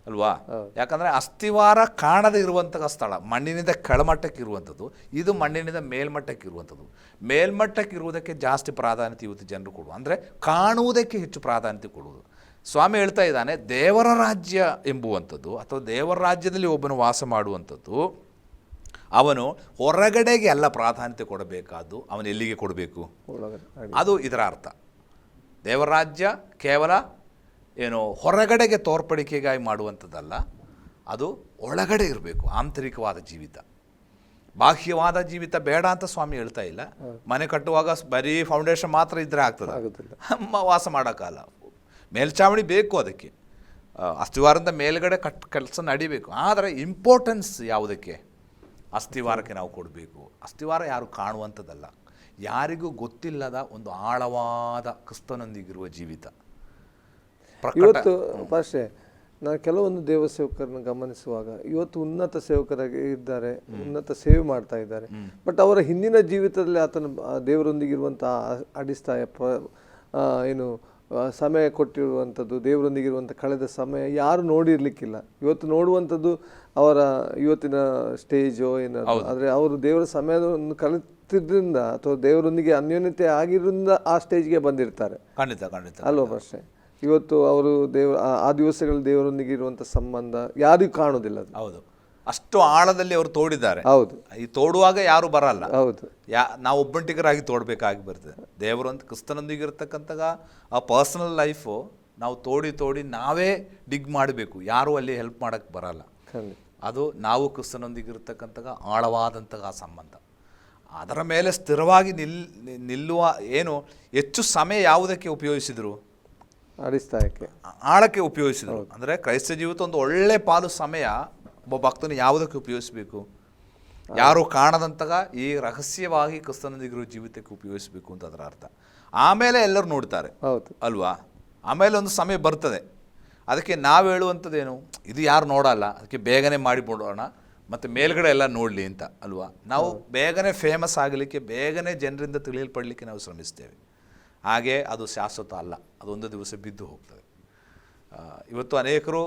ಅಲ್ವಾ? ಯಾಕಂದರೆ ಅಸ್ಥಿವಾರ ಕಾಣದೇ ಇರುವಂತಹ ಸ್ಥಳ, ಮಣ್ಣಿನಿಂದ ಕೆಳಮಟ್ಟಕ್ಕೆ ಇರುವಂಥದ್ದು, ಇದು ಮಣ್ಣಿನಿಂದ ಮೇಲ್ಮಟ್ಟಕ್ಕೆ ಇರುವಂಥದ್ದು. ಮೇಲ್ಮಟ್ಟಕ್ಕೆ ಇರುವುದಕ್ಕೆ ಜಾಸ್ತಿ ಪ್ರಾಧಾನ್ಯತೆ ಇವತ್ತು ಜನರು ಕೊಡುವ, ಅಂದರೆ ಕಾಣುವುದಕ್ಕೆ ಹೆಚ್ಚು ಪ್ರಾಧಾನ್ಯತೆ ಕೊಡುವುದು. ಸ್ವಾಮಿ ಹೇಳ್ತಾ ಇದ್ದಾನೆ, ದೇವರ ರಾಜ್ಯ ಎಂಬುವಂಥದ್ದು ಅಥವಾ ದೇವರ ರಾಜ್ಯದಲ್ಲಿ ಒಬ್ಬನು ವಾಸ ಮಾಡುವಂಥದ್ದು ಅವನು ಹೊರಗಡೆಗೆ ಎಲ್ಲ ಪ್ರಾಧಾನ್ಯತೆ ಕೊಡಬೇಕಾದ್ದು ಅವನು ಎಲ್ಲಿಗೆ ಕೊಡಬೇಕು? ಅದು ಇದರ ಅರ್ಥ. ದೇವರ ರಾಜ್ಯ ಕೇವಲ ಏನು ಹೊರಗಡೆಗೆ ತೋರ್ಪಡಿಕೆಗಾಗಿ ಮಾಡುವಂಥದ್ದಲ್ಲ, ಅದು ಒಳಗಡೆ ಇರಬೇಕು. ಆಂತರಿಕವಾದ ಜೀವಿತ, ಬಾಹ್ಯವಾದ ಜೀವಿತ ಬೇಡ ಅಂತ ಸ್ವಾಮಿ ಹೇಳ್ತಾ ಇಲ್ಲ. ಮನೆ ಕಟ್ಟುವಾಗ ಬರೀ ಫೌಂಡೇಶನ್ ಮಾತ್ರ ಇದ್ದರೆ ಆಗ್ತದೆ, ವಾಸ ಮಾಡೋಕ್ಕಲ್ಲ. ಮೇಲ್ಚಾವಣಿ ಬೇಕು, ಅದಕ್ಕೆ ಅಸ್ಥಿವಾರದ ಮೇಲ್ಗಡೆ ಕೆಲಸ ನಡಿಬೇಕು. ಆದರೆ ಇಂಪಾರ್ಟೆನ್ಸ್ ಯಾವುದಕ್ಕೆ? ಅಸ್ಥಿವಾರಕ್ಕೆ ನಾವು ಕೊಡಬೇಕು. ಅಸ್ಥಿವಾರ ಯಾರು ಕಾಣುವಂಥದ್ದಲ್ಲ, ಯಾರಿಗೂ ಗೊತ್ತಿಲ್ಲದ ಒಂದು ಆಳವಾದ ಕ್ರಿಸ್ತನೊಂದಿಗಿರುವ ಜೀವಿತ. ಇವತ್ತು ಪಾಸ್ಟೆ, ನಾನು ಕೆಲವೊಂದು ದೇವಸೇವಕರನ್ನು ಗಮನಿಸುವಾಗ ಇವತ್ತು ಉನ್ನತ ಸೇವಕರಾಗಿ ಇದ್ದಾರೆ, ಉನ್ನತ ಸೇವೆ ಮಾಡ್ತಾ ಇದ್ದಾರೆ. ಬಟ್ ಅವರ ಹಿಂದಿನ ಜೀವಿತದಲ್ಲಿ ಆತನ ದೇವರೊಂದಿಗಿರುವಂತಹ ಅಡಿಸ್ತಾಯ ಏನು ಸಮಯ ಕೊಟ್ಟಿರುವಂಥದ್ದು, ದೇವರೊಂದಿಗಿರುವಂಥ ಕಳೆದ ಸಮಯ ಯಾರು ನೋಡಿರ್ಲಿಕ್ಕಿಲ್ಲ. ಇವತ್ತು ನೋಡುವಂಥದ್ದು ಅವರ ಇವತ್ತಿನ ಸ್ಟೇಜೋ ಏನಾದ್ರು. ಆದರೆ ಅವರು ದೇವರ ಸಮಯವನ್ನು ಕಲಿತಿದ್ರಿಂದ ಅಥವಾ ದೇವರೊಂದಿಗೆ ಅನ್ಯೋನ್ಯತೆ ಆಗಿರೋದ್ರಿಂದ ಆ ಸ್ಟೇಜ್ಗೆ ಬಂದಿರ್ತಾರೆ. ಖಂಡಿತ ಖಂಡಿತ ಅಲ್ವಾ ಭಾಷೆ? ಇವತ್ತು ಅವರು ಆ ದಿವಸಗಳಲ್ಲಿ ದೇವರೊಂದಿಗೆ ಇರುವಂಥ ಸಂಬಂಧ ಯಾರಿಗೂ ಕಾಣೋದಿಲ್ಲ. ಹೌದು, ಅಷ್ಟು ಆಳದಲ್ಲಿ ಅವರು ತೋಡಿದ್ದಾರೆ. ಹೌದು, ಈ ತೋಡುವಾಗ ಯಾರು ಬರಲ್ಲ. ಹೌದು, ನಾವು ಒಬ್ಬಂಟಿಗರಾಗಿ ತೋಡಬೇಕಾಗಿ ಬರ್ತದೆ. ದೇವರೊಂದು ಕ್ರಿಸ್ತನೊಂದಿಗೆ ಇರತಕ್ಕಂತಹ ಆ ಪರ್ಸನಲ್ ಲೈಫು ನಾವು ತೋಡಿ ನಾವೇ ಡಿಗ್ ಮಾಡಬೇಕು. ಯಾರೂ ಅಲ್ಲಿ ಹೆಲ್ಪ್ ಮಾಡೋಕ್ಕೆ ಬರಲ್ಲ. ಅದು ನಾವು ಕ್ರಿಸ್ತನೊಂದಿಗೆ ಇರತಕ್ಕಂತಹ ಆಳವಾದಂತಹ ಸಂಬಂಧ. ಅದರ ಮೇಲೆ ಸ್ಥಿರವಾಗಿ ನಿಲ್ಲುವ ಏನು ಹೆಚ್ಚು ಸಮಯ ಯಾವುದಕ್ಕೆ ಉಪಯೋಗಿಸಿದರು? ಅಡಿಸ್ತಾಯಕ್ಕೆ, ಆಳಕ್ಕೆ ಉಪಯೋಗಿಸಿದರು. ಅಂದರೆ ಕ್ರೈಸ್ತ ಜೀವಿತ ಒಂದು ಒಳ್ಳೆ ಪಾಲು ಸಮಯ ಒಬ್ಬ ಭಕ್ತನು ಯಾವುದಕ್ಕೆ ಉಪಯೋಗಿಸಬೇಕು? ಯಾರು ಕಾಣದಂತಹ ಈ ರಹಸ್ಯವಾಗಿ ಕ್ರಿಸ್ತನೊಂದಿಗಿರುವ ಜೀವಿತಕ್ಕೆ ಉಪಯೋಗಿಸಬೇಕು ಅಂತ ಅದರ ಅರ್ಥ. ಆಮೇಲೆ ಎಲ್ಲರೂ ನೋಡ್ತಾರೆ, ಹೌದು ಅಲ್ವಾ? ಆಮೇಲೆ ಒಂದು ಸಮಯ ಬರ್ತದೆ. ಅದಕ್ಕೆ ನಾವು ಹೇಳುವಂಥದ್ದೇನು, ಇದು ಯಾರು ನೋಡಲ್ಲ, ಅದಕ್ಕೆ ಬೇಗನೆ ಮಾಡಿಬಿಡೋಣ ಮತ್ತು ಮೇಲ್ಗಡೆ ಎಲ್ಲ ನೋಡಲಿ ಅಂತ ಅಲ್ವಾ? ನಾವು ಬೇಗನೆ ಫೇಮಸ್ ಆಗಲಿಕ್ಕೆ, ಬೇಗನೆ ಜನರಿಂದ ತಿಳಿಯಲ್ಪಡಲಿಕ್ಕೆ ನಾವು ಶ್ರಮಿಸ್ತೇವೆ. ಹಾಗೆ ಅದು ಶಾಶ್ವತ ಅಲ್ಲ, ಅದೊಂದು ದಿವಸ ಬಿದ್ದು ಹೋಗ್ತದೆ. ಇವತ್ತು ಅನೇಕರು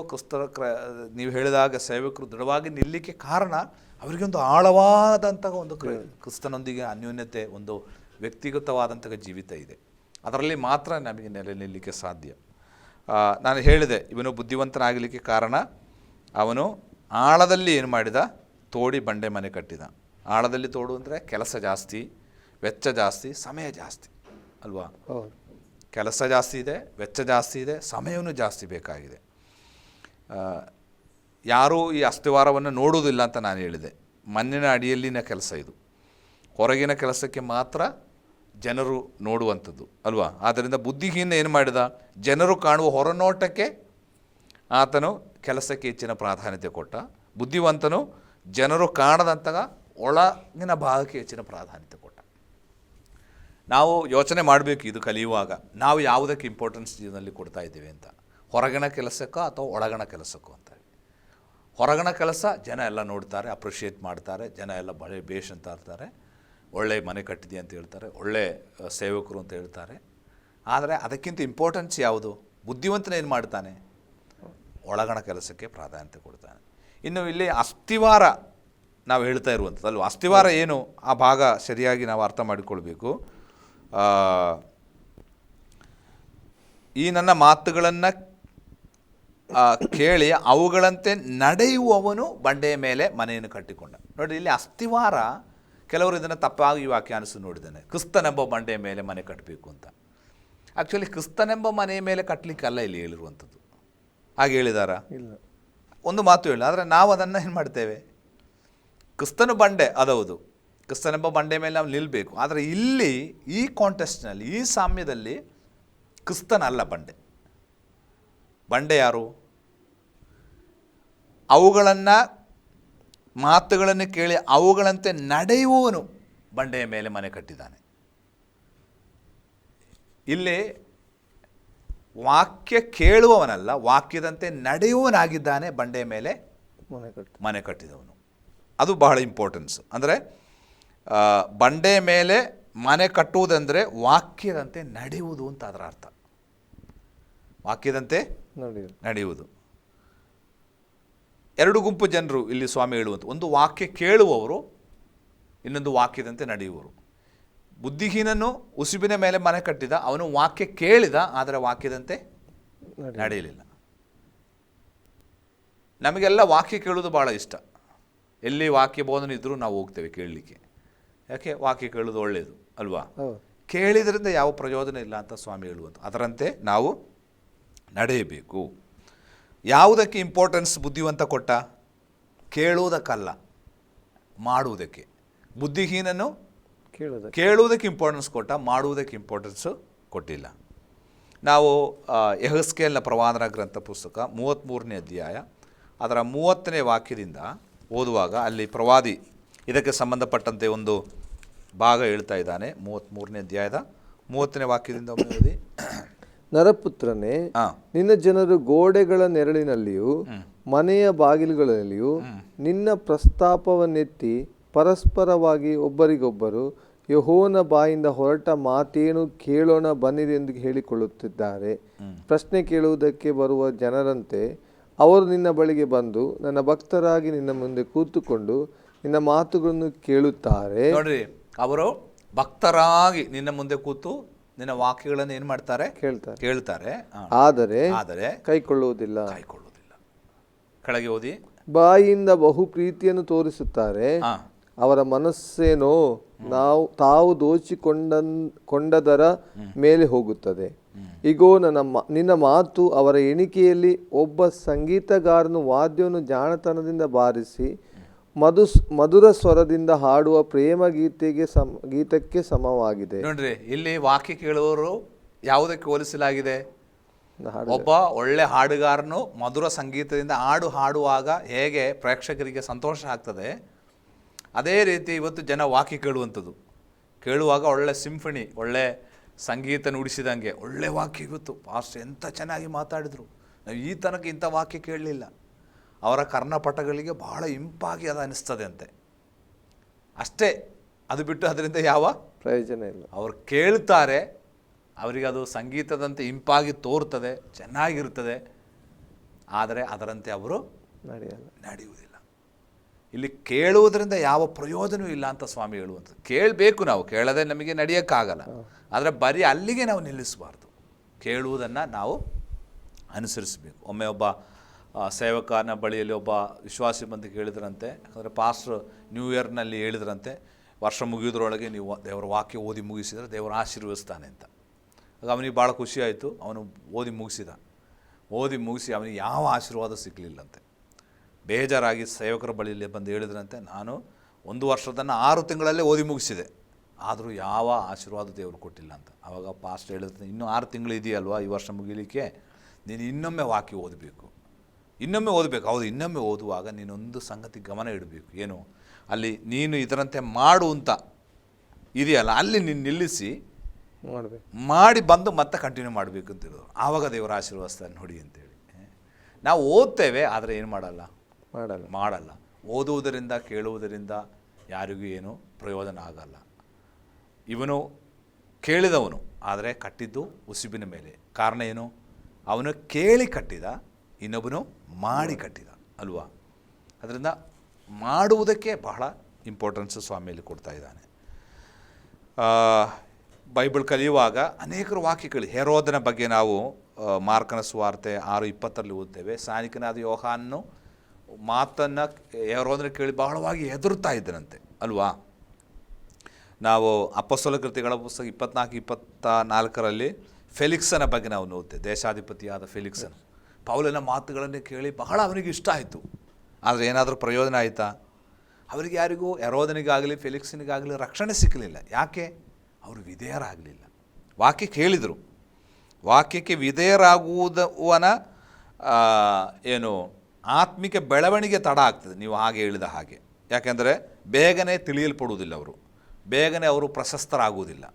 ನೀವು ಹೇಳಿದಾಗ ಸೇವಕರು ದೃಢವಾಗಿ ನಿಲ್ಲಲಿಕ್ಕೆ ಕಾರಣ ಅವರಿಗೊಂದು ಆಳವಾದಂತಹ ಒಂದು ಕ್ರಿಸ್ತನೊಂದಿಗೆ ಅನ್ಯೋನ್ಯತೆ, ಒಂದು ವ್ಯಕ್ತಿಗತವಾದಂತಹ ಜೀವಿತ ಇದೆ. ಅದರಲ್ಲಿ ಮಾತ್ರ ನಮಗೆ ನೆಲೆ ನಿಲ್ಲಲಿಕ್ಕೆ ಸಾಧ್ಯ. ನಾನು ಹೇಳಿದೆ, ಇವನು ಬುದ್ಧಿವಂತನಾಗಲಿಕ್ಕೆ ಕಾರಣ ಅವನು ಆಳದಲ್ಲಿ ಏನು ಮಾಡಿದ? ತೋಡಿ ಬಂಡೆ ಮನೆ ಕಟ್ಟಿದ. ಆಳದಲ್ಲಿ ತೋಡು ಅಂದರೆ ಕೆಲಸ ಜಾಸ್ತಿ, ವೆಚ್ಚ ಜಾಸ್ತಿ, ಸಮಯ ಜಾಸ್ತಿ ಅಲ್ವಾ? ಕೆಲಸ ಜಾಸ್ತಿ ಇದೆ, ವೆಚ್ಚ ಜಾಸ್ತಿ ಇದೆ, ಸಮಯವೂ ಜಾಸ್ತಿ ಬೇಕಾಗಿದೆ. ಯಾರೂ ಈ ಅಸ್ಥಿವಾರವನ್ನು ನೋಡುವುದಿಲ್ಲ ಅಂತ ನಾನು ಹೇಳಿದೆ. ಮಣ್ಣಿನ ಅಡಿಯಲ್ಲಿನ ಕೆಲಸ ಇದು, ಹೊರಗಿನ ಕೆಲಸಕ್ಕೆ ಮಾತ್ರ ಜನರು ನೋಡುವಂಥದ್ದು ಅಲ್ವಾ? ಆದ್ದರಿಂದ ಬುದ್ಧಿಹೀನ ಏನು ಮಾಡಿದ? ಜನರು ಕಾಣುವ ಹೊರನೋಟಕ್ಕೆ ಆತನು ಕೆಲಸಕ್ಕೆ ಹೆಚ್ಚಿನ ಪ್ರಾಧಾನ್ಯತೆ ಕೊಟ್ಟ. ಬುದ್ಧಿವಂತನು ಜನರು ಕಾಣದಂತಹ ಒಳಗಿನ ಭಾಗಕ್ಕೆ ಹೆಚ್ಚಿನ ಪ್ರಾಧಾನ್ಯತೆ ಕೊಟ್ಟ. ನಾವು ಯೋಚನೆ ಮಾಡಬೇಕು ಇದು ಕಲಿಯುವಾಗ, ನಾವು ಯಾವುದಕ್ಕೆ ಇಂಪಾರ್ಟೆನ್ಸ್ ಜೀವನದಲ್ಲಿ ಕೊಡ್ತಾ ಇದ್ದೀವಿ ಅಂತ. ಹೊರಗಿನ ಕೆಲಸಕ್ಕೋ ಅಥವಾ ಒಳಗಣ ಕೆಲಸಕ್ಕೋ ಅಂತ. ಹೊರಗಣ ಕೆಲಸ ಜನ ಎಲ್ಲ ನೋಡ್ತಾರೆ, ಅಪ್ರಿಷಿಯೇಟ್ ಮಾಡ್ತಾರೆ, ಜನ ಎಲ್ಲ ಬೇಷ್ ಅಂತ ಇರ್ತಾರೆ, ಒಳ್ಳೆ ಮನೆ ಕಟ್ಟಿದೆ ಅಂತ ಹೇಳ್ತಾರೆ, ಒಳ್ಳೆ ಸೇವಕರು ಅಂತ ಹೇಳ್ತಾರೆ. ಆದರೆ ಅದಕ್ಕಿಂತ ಇಂಪಾರ್ಟೆನ್ಸ್ ಯಾವುದು? ಬುದ್ಧಿವಂತನ ಏನು ಮಾಡ್ತಾನೆ? ಒಳಗಣ ಕೆಲಸಕ್ಕೆ ಪ್ರಾಧಾನ್ಯತೆ ಕೊಡ್ತಾನೆ. ಇನ್ನು ಇಲ್ಲಿ ಅಸ್ಥಿವಾರ ನಾವು ಹೇಳ್ತಾ ಇರುವಂಥದ್ದು, ಅಸ್ಥಿವಾರ ಏನು ಆ ಭಾಗ ಸರಿಯಾಗಿ ನಾವು ಅರ್ಥ ಮಾಡಿಕೊಳ್ಬೇಕು. ಈ ನನ್ನ ಮಾತುಗಳನ್ನು ಕೇಳಿ ಅವುಗಳಂತೆ ನಡೆಯುವವನು ಬಂಡೆಯ ಮೇಲೆ ಮನೆಯನ್ನು ಕಟ್ಟಿಕೊಂಡ. ನೋಡಿ, ಇಲ್ಲಿ ಅಸ್ಥಿವಾರ ಕೆಲವರು ಇದನ್ನು ತಪ್ಪಾಗಿ ವ್ಯಾಖ್ಯಾನಿಸಿ ನೋಡಿದ್ದಾನೆ, ಕ್ರಿಸ್ತನೆಂಬ ಬಂಡೆಯ ಮೇಲೆ ಮನೆ ಕಟ್ಟಬೇಕು ಅಂತ. ಆ್ಯಕ್ಚುಲಿ ಕ್ರಿಸ್ತನೆಂಬ ಮನೆಯ ಮೇಲೆ ಕಟ್ಟಲಿಕ್ಕಲ್ಲ ಇಲ್ಲಿ ಹೇಳಿರುವಂಥದ್ದು. ಹಾಗೆ ಹೇಳಿದಾರಾ? ಇಲ್ಲ. ಒಂದು ಮಾತು ಹೇಳಿ, ಆದರೆ ನಾವು ಅದನ್ನು ಏನು ಮಾಡ್ತೇವೆ, ಕ್ರಿಸ್ತನ ಬಂಡೆ ಅದೌದು, ಕ್ರಿಸ್ತನೆಂಬ ಬಂಡೆ ಮೇಲೆ ನಾವು ನಿಲ್ಲಬೇಕು. ಆದರೆ ಇಲ್ಲಿ ಈ ಕಾಂಟೆಸ್ಟ್ನಲ್ಲಿ, ಈ ಸಾಮ್ಯದಲ್ಲಿ ಕ್ರಿಸ್ತನಲ್ಲ ಬಂಡೆ. ಬಂಡೆ ಯಾರು? ಅವುಗಳನ್ನು ಮಾತುಗಳನ್ನು ಕೇಳಿ ಅವುಗಳಂತೆ ನಡೆಯುವವನು ಬಂಡೆಯ ಮೇಲೆ ಮನೆ ಕಟ್ಟಿದ್ದಾನೆ. ಇಲ್ಲಿ ವಾಕ್ಯ ಕೇಳುವವನಲ್ಲ, ವಾಕ್ಯದಂತೆ ನಡೆಯುವವನಾಗಿದ್ದಾನೆ ಬಂಡೆಯ ಮೇಲೆ ಮನೆ ಕಟ್ಟಿದವನು. ಅದು ಬಹಳ ಇಂಪಾರ್ಟೆನ್ಸ್. ಅಂದರೆ ಬಂಡೆಯ ಮೇಲೆ ಮನೆ ಕಟ್ಟುವುದಂದರೆ ವಾಕ್ಯದಂತೆ ನಡೆಯುವುದು ಅಂತ ಅದರ ಅರ್ಥ. ವಾಕ್ಯದಂತೆ ನಡೆಯುವುದು. ಎರಡು ಗುಂಪು ಜನರು ಇಲ್ಲಿ ಸ್ವಾಮಿ ಹೇಳುವಂಥ, ಒಂದು ವಾಕ್ಯ ಕೇಳುವವರು, ಇನ್ನೊಂದು ವಾಕ್ಯದಂತೆ ನಡೆಯುವವರು. ಬುದ್ಧಿಹೀನನು ಉಸುಬಿನ ಮೇಲೆ ಮನೆ ಕಟ್ಟಿದ, ಅವನು ವಾಕ್ಯ ಕೇಳಿದ, ಆದರೆ ವಾಕ್ಯದಂತೆ ನಡೆಯಲಿಲ್ಲ. ನಮಗೆಲ್ಲ ವಾಕ್ಯ ಕೇಳೋದು ಭಾಳ ಇಷ್ಟ. ಎಲ್ಲಿ ವಾಕ್ಯ ಬೋಧನೆ ಇದ್ದರೂ ನಾವು ಹೋಗ್ತೇವೆ ಕೇಳಲಿಕ್ಕೆ. ಯಾಕೆ? ವಾಕ್ಯ ಕೇಳೋದು ಒಳ್ಳೆಯದು ಅಲ್ವಾ? ಕೇಳಿದ್ರಿಂದ ಯಾವ ಪ್ರಯೋಜನ ಇಲ್ಲ ಅಂತ ಸ್ವಾಮಿ ಹೇಳುವಂಥ, ಅದರಂತೆ ನಾವು ನಡೆಯಬೇಕು. ಯಾವುದಕ್ಕೆ ಇಂಪಾರ್ಟೆನ್ಸ್ ಬುದ್ಧಿವಂತ ಕೊಟ್ಟ? ಕೇಳುವುದಕ್ಕಲ್ಲ, ಮಾಡುವುದಕ್ಕೆ. ಬುದ್ಧಿಹೀನನು ಕೇಳುವುದಕ್ಕೆ ಇಂಪಾರ್ಟೆನ್ಸ್ ಕೊಟ್ಟ, ಮಾಡುವುದಕ್ಕೆ ಇಂಪಾರ್ಟೆನ್ಸು ಕೊಟ್ಟಿಲ್ಲ. ನಾವು ಯೆಹೆಜ್ಕೇಲನ ಪ್ರವಾದನ ಗ್ರಂಥ ಪುಸ್ತಕ 33ನೇ ಅಧ್ಯಾಯ ಅದರ 30ನೇ ವಾಕ್ಯದಿಂದ ಓದುವಾಗ ಅಲ್ಲಿ ಪ್ರವಾದಿ ಇದಕ್ಕೆ ಸಂಬಂಧಪಟ್ಟಂತೆ ಒಂದು ಭಾಗ ಹೇಳ್ತಾ ಇದ್ದಾನೆ. 33ನೇ ಅಧ್ಯಾಯದ 30ನೇ ವಾಕ್ಯದಿಂದ ಓದಿ. ನರಪುತ್ರನೇ, ನಿನ್ನ ಜನರು ಗೋಡೆಗಳ ನೆರಳಿನಲ್ಲಿಯೂ ಮನೆಯ ಬಾಗಿಲುಗಳಲ್ಲಿಯೂ ನಿನ್ನ ಪ್ರಸ್ತಾಪವನ್ನೆತ್ತಿ ಪರಸ್ಪರವಾಗಿ ಒಬ್ಬರಿಗೊಬ್ಬರು ಯೆಹೋವನ ಬಾಯಿಂದ ಹೊರಟ ಮಾತೇನು ಕೇಳೋಣ ಬನ್ನಿರಿ ಎಂದು ಹೇಳಿಕೊಳ್ಳುತ್ತಿದ್ದಾರೆ. ಪ್ರಶ್ನೆ ಕೇಳುವುದಕ್ಕೆ ಬರುವ ಜನರಂತೆ ಅವರು ನಿನ್ನ ಬಳಿಗೆ ಬಂದು ನನ್ನ ಭಕ್ತರಾಗಿ ನಿನ್ನ ಮುಂದೆ ಕೂತುಕೊಂಡು ನಿನ್ನ ಮಾತುಗಳನ್ನು ಕೇಳುತ್ತಾರೆ. ನೋಡ್ರಿ, ಅವರು ಭಕ್ತರಾಗಿ ನಿನ್ನ ಮುಂದೆ ಕೂತು ನಿನ್ನ ವಾಕ್ಯಗಳನ್ನು ಏನು ಮಾಡ್ತಾರೆ? ಕೇಳ್ತಾರೆ. ಆದರೆ ಕೈಕೊಳ್ಳುವುದಿಲ್ಲ. ಕೆಳಗೆ ಓದಿ. ಬಾಯಿಯಿಂದ ಬಹು ಪ್ರೀತಿಯನ್ನು ತೋರಿಸುತ್ತಾರೆ, ಅವರ ಮನಸ್ಸೇನೋ ತಾವು ದೋಚಿಕೊಂಡದರ ಮೇಲೆ ಹೋಗುತ್ತದೆ. ಇಗೋ ನಿನ್ನ ಮಾತು ಅವರ ಎಣಿಕೆಯಲ್ಲಿ ಒಬ್ಬ ಸಂಗೀತಗಾರನು ವಾದ್ಯವನ್ನು ಜಾಣತನದಿಂದ ಬಾರಿಸಿ ಮಧುರ ಸ್ವರದಿಂದ ಹಾಡುವ ಪ್ರೇಮ ಗೀತಕ್ಕೆ ಸಮವಾಗಿದೆ. ನೋಡ್ರಿ, ಇಲ್ಲಿ ವಾಕ್ಯ ಕೇಳುವವರು ಯಾವುದಕ್ಕೆ ಹೋಲಿಸಲಾಗಿದೆ? ಒಬ್ಬ ಒಳ್ಳೆ ಹಾಡುಗಾರನು ಮಧುರ ಸಂಗೀತದಿಂದ ಹಾಡುವಾಗ ಹೇಗೆ ಪ್ರೇಕ್ಷಕರಿಗೆ ಸಂತೋಷ ಆಗ್ತದೆ, ಅದೇ ರೀತಿ ಇವತ್ತು ಜನ ವಾಕ್ಯ ಕೇಳುವಾಗ ಒಳ್ಳೆ ಸಿಂಫನಿ, ಒಳ್ಳೆ ಸಂಗೀತ ನುಡಿಸಿದಂಗೆ ಒಳ್ಳೆ ವಾಕ್ಯ. ಇವತ್ತು ಪಾಸ್ಟರ್ ಎಂಥ ಚೆನ್ನಾಗಿ ಮಾತಾಡಿದರು, ನಾವು ಈ ತನಕ ಇಂಥ ವಾಕ್ಯ ಕೇಳಲಿಲ್ಲ. ಅವರ ಕರ್ಣಪಟಗಳಿಗೆ ಬಹಳ ಇಂಪಾಗಿ ಅದು ಅನಿಸ್ತದೆ ಅಂತೆ. ಅಷ್ಟೇ, ಅದು ಬಿಟ್ಟು ಅದರಿಂದ ಯಾವ ಪ್ರಯೋಜನ ಇಲ್ಲ. ಅವರು ಕೇಳ್ತಾರೆ, ಅವರಿಗೆ ಅದು ಸಂಗೀತದಂತೆ ಇಂಪಾಗಿ ತೋರ್ತದೆ, ಚೆನ್ನಾಗಿರ್ತದೆ, ಆದರೆ ಅದರಂತೆ ಅವರು ನಡೆಯುವುದಿಲ್ಲ. ಇಲ್ಲಿ ಕೇಳುವುದರಿಂದ ಯಾವ ಪ್ರಯೋಜನವೂ ಇಲ್ಲ ಅಂತ ಸ್ವಾಮಿ ಹೇಳುವಂಥದ್ದು. ಕೇಳಬೇಕು, ನಾವು ಕೇಳದೆ ನಮಗೆ ನಡೆಯೋಕ್ಕಾಗಲ್ಲ. ಆದರೆ ಬರೀ ಅಲ್ಲಿಗೆ ನಾವು ನಿಲ್ಲಿಸಬಾರ್ದು, ಕೇಳುವುದನ್ನು ನಾವು ಅನುಸರಿಸಬೇಕು. ಒಮ್ಮೆ ಒಬ್ಬ ಸೇವಕನ ಬಳಿಯಲ್ಲಿ ಒಬ್ಬ ವಿಶ್ವಾಸಿ ಬಂದು ಕೇಳಿದ್ರಂತೆ, ಯಾಕಂದರೆ ಪಾಸ್ಟ್ರು ನ್ಯೂ ಇಯರ್ನಲ್ಲಿ ಹೇಳಿದ್ರಂತೆ, ವರ್ಷ ಮುಗಿಯೋದ್ರೊಳಗೆ ನೀವು ದೇವರ ವಾಕ್ಯ ಓದಿ ಮುಗಿಸಿದರೆ ದೇವರು ಆಶೀರ್ವದಿಸ್ತಾನೆ ಅಂತ. ಆಗ ಅವನಿಗೆ ಭಾಳ ಖುಷಿ ಆಯಿತು. ಅವನು ಓದಿ ಮುಗಿಸಿ ಅವನಿಗೆ ಯಾವ ಆಶೀರ್ವಾದ ಸಿಗಲಿಲ್ಲಂತೆ. ಬೇಜಾರಾಗಿ ಸೇವಕರ ಬಳಿಯಲ್ಲಿ ಬಂದು ಹೇಳಿದ್ರಂತೆ, ನಾನು 1 ವರ್ಷದನ್ನು 6 ತಿಂಗಳಲ್ಲೇ ಓದಿ ಮುಗಿಸಿದೆ, ಆದರೂ ಯಾವ ಆಶೀರ್ವಾದ ದೇವರು ಕೊಟ್ಟಿಲ್ಲ ಅಂತ. ಆವಾಗ ಪಾಸ್ಟ್ ಹೇಳಿದ್ರೆ, ಇನ್ನೂ 6 ತಿಂಗಳು ಇದೆಯಲ್ವ ಈ ವರ್ಷ ಮುಗಿಲಿಕ್ಕೆ, ನೀನು ಇನ್ನೊಮ್ಮೆ ವಾಕ್ಯ ಓದಬೇಕು. ಹೌದು, ಇನ್ನೊಮ್ಮೆ ಓದುವಾಗ ನೀನೊಂದು ಸಂಗತಿ ಗಮನ ಇಡಬೇಕು. ಏನು? ಅಲ್ಲಿ ನೀನು ಇದರಂತೆ ಮಾಡು ಅಂತ ಇದೆಯಲ್ಲ, ಅಲ್ಲಿ ನೀನು ನಿಲ್ಲಿಸಿ ಮಾಡಿ ಬಂದು ಮತ್ತೆ ಕಂಟಿನ್ಯೂ ಮಾಡಬೇಕು ಅಂತ ಹೇಳಿದ್ರು. ಆವಾಗ ದೇವರ ಆಶೀರ್ವಾದ ನೋಡಿ ಅಂತೇಳಿ. ನಾವು ಓದ್ತೇವೆ, ಆದರೆ ಏನು ಮಾಡಲ್ಲ. ಓದುವುದರಿಂದ ಕೇಳುವುದರಿಂದ ಯಾರಿಗೂ ಏನು ಪ್ರಯೋಜನ ಆಗಲ್ಲ. ಇವನು ಕೇಳಿದವನು, ಆದರೆ ಕಟ್ಟಿದ್ದು ಉಸುಬಿನ ಮೇಲೆ. ಕಾರಣ ಏನು? ಅವನು ಕೇಳಿ ಕಟ್ಟಿದ, ಇನ್ನೊಬ್ಬನು ಮಾಡಿ ಕಟ್ಟಿದ ಅಲ್ವಾ? ಅದರಿಂದ ಮಾಡುವುದಕ್ಕೆ ಬಹಳ ಇಂಪಾರ್ಟೆನ್ಸ್ ಸ್ವಾಮಿಯಲ್ಲಿ ಕೊಡ್ತಾ ಇದ್ದಾನೆ. ಬೈಬಲ್ ಕಲಿಯುವಾಗ ಅನೇಕರು ವಾಕ್ಯಗಳು, ಹೆರೋದನ ಬಗ್ಗೆ ನಾವು ಮಾರ್ಕನ ಸುವಾರ್ತೆ 6:20 ಓದ್ತೇವೆ. ಸ್ನಾನಿಕನಾದ ಯೋಹಾನನು ಮಾತನ್ನು ಹೆರೋದನ ಕೇಳಿ ಬಹಳವಾಗಿ ಹೆದರುತ್ತಾ ಇದ್ದನಂತೆ ಅಲ್ವಾ? ನಾವು ಅಪೊಸ್ತಲ ಕೃತಿಗಳ ಪುಸ್ತಕ 24-24ರಲ್ಲಿ ಫೆಲಿಕ್ಸನ ಬಗ್ಗೆ ನಾವು ನೋಡ್ತೇವೆ. ದೇಶಾಧಿಪತಿಯಾದ ಫೆಲಿಕ್ಸನ್ ಪೌಲನ ಮಾತುಗಳನ್ನು ಕೇಳಿ ಬಹಳ ಅವನಿಗೆ ಇಷ್ಟ ಆಯಿತು. ಆದರೆ ಏನಾದರೂ ಪ್ರಯೋಜನ ಆಯಿತಾ? ಅವರಿಗೆ ಯಾರಿಗೂ ಹೆರೋದನಿಗಾಗಲಿ ಫೆಲಿಕ್ಸನಿಗಾಗಲಿ ರಕ್ಷಣೆ ಸಿಕ್ಕಲಿಲ್ಲ. ಯಾಕೆ? ಅವರು ವಿಧೇಯರಾಗಲಿಲ್ಲ. ವಾಕ್ಯ ಕೇಳಿದರು. ವಾಕ್ಯಕ್ಕೆ ವಿಧೇಯರಾಗುವುದವನ ಏನು ಆತ್ಮಿಕ ಬೆಳವಣಿಗೆ ತಡ ಆಗ್ತದೆ, ನೀವು ಹಾಗೆ ಹೇಳಿದ ಹಾಗೆ. ಯಾಕೆಂದರೆ ಬೇಗನೆ ತಿಳಿಯಲ್ಪಡುವುದಿಲ್ಲ, ಬೇಗನೆ ಅವರು ಪ್ರಶಸ್ತರಾಗುವುದಿಲ್ಲ.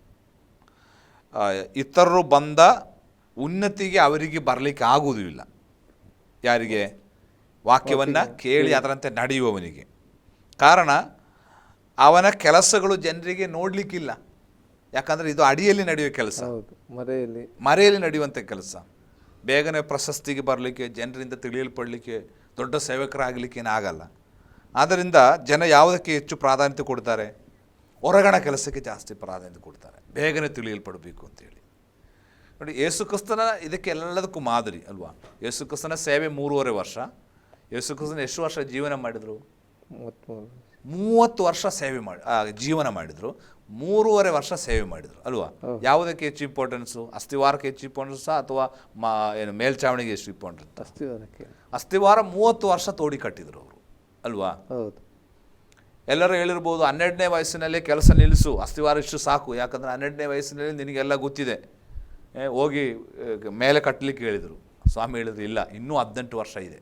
ಇತರರು ಬಂದ ಉನ್ನತಿಗೆ ಅವರಿಗೆ ಬರಲಿಕ್ಕೆ ಆಗುವುದಿಲ್ಲ. ಯಾರಿಗೆ? ವಾಕ್ಯವನ್ನು ಕೇಳಿ ಅದರಂತೆ ನಡೆಯುವವನಿಗೆ. ಕಾರಣ ಅವನ ಕೆಲಸಗಳು ಜನರಿಗೆ ನೋಡಲಿಕ್ಕಿಲ್ಲ. ಯಾಕಂದರೆ ಇದು ಅಡಿಯಲ್ಲಿ ನಡೆಯುವ ಕೆಲಸ, ಮರೆಯಲ್ಲಿ ನಡೆಯುವಂಥ ಕೆಲಸ. ಬೇಗನೆ ಪ್ರಶಸ್ತಿಗೆ ಬರಲಿಕ್ಕೆ, ಜನರಿಂದ ತಿಳಿಯಲ್ಪಡಲಿಕ್ಕೆ, ದೊಡ್ಡ ಸೇವಕರಾಗಲಿಕ್ಕೆ ಏನಾಗಲ್ಲ. ಆದ್ದರಿಂದ ಜನ ಯಾವುದಕ್ಕೆ ಹೆಚ್ಚು ಪ್ರಾಧಾನ್ಯತೆ ಕೊಡ್ತಾರೆ? ಹೊರಗಣ ಕೆಲಸಕ್ಕೆ ಜಾಸ್ತಿ ಪ್ರಾಧಾನ್ಯತೆ ಕೊಡ್ತಾರೆ, ಬೇಗನೆ ತಿಳಿಯಲ್ಪಡಬೇಕು ಅಂತೇಳಿ. ನೋಡಿ, ಯೇಸುಕ್ರಿಸ್ತನ ಇದಕ್ಕೆ ಎಲ್ಲದಕ್ಕೂ ಮಾದರಿ ಅಲ್ವಾ? ಯೇಸುಕ್ರಿಸ್ತನ ಸೇವೆ 3.5 ವರ್ಷ. ಯೇಸುಕ್ರಿಸ್ತನ ಎಷ್ಟು ವರ್ಷ ಜೀವನ ಮಾಡಿದರು? 30 ವರ್ಷ ಸೇವೆ ಜೀವನ ಮಾಡಿದರು. 3.5 ವರ್ಷ ಸೇವೆ ಮಾಡಿದರು ಅಲ್ವಾ? ಯಾವುದಕ್ಕೆ ಹೆಚ್ಚು ಇಂಪಾರ್ಟೆನ್ಸು? ಅಸ್ಥಿವಾರಕ್ಕೆ ಹೆಚ್ಚು ಇಂಪಾರ್ಟೆನ್ಸಾ ಅಥವಾ ಏನು ಮೇಲ್ಚಾವಣಿಗೆ ಹೆಚ್ಚು ಇಂಪಾರ್ಟೆನ್ಸ್? ಅಸ್ಥಿವಾರ 30 ವರ್ಷ ತೋಡಿ ಕಟ್ಟಿದರು ಅವರು ಅಲ್ವಾ? ಎಲ್ಲರೂ ಹೇಳಿರ್ಬೋದು 12ನೇ ವಯಸ್ಸಿನಲ್ಲೇ ಕೆಲಸ ನಿಲ್ಲಿಸು, ಅಸ್ಥಿವಾರ ಇಷ್ಟು ಸಾಕು. ಯಾಕಂದರೆ 12ನೇ ವಯಸ್ಸಿನಲ್ಲಿ ನಿನಗೆಲ್ಲ ಗೊತ್ತಿದೆ, ಹೋಗಿ ಮೇಲೆ ಕಟ್ಟಲಿಕ್ಕೆ ಹೇಳಿದರು. ಸ್ವಾಮಿ ಹೇಳಿದ್ರು ಇಲ್ಲ, ಇನ್ನೂ 18 ವರ್ಷ ಇದೆ.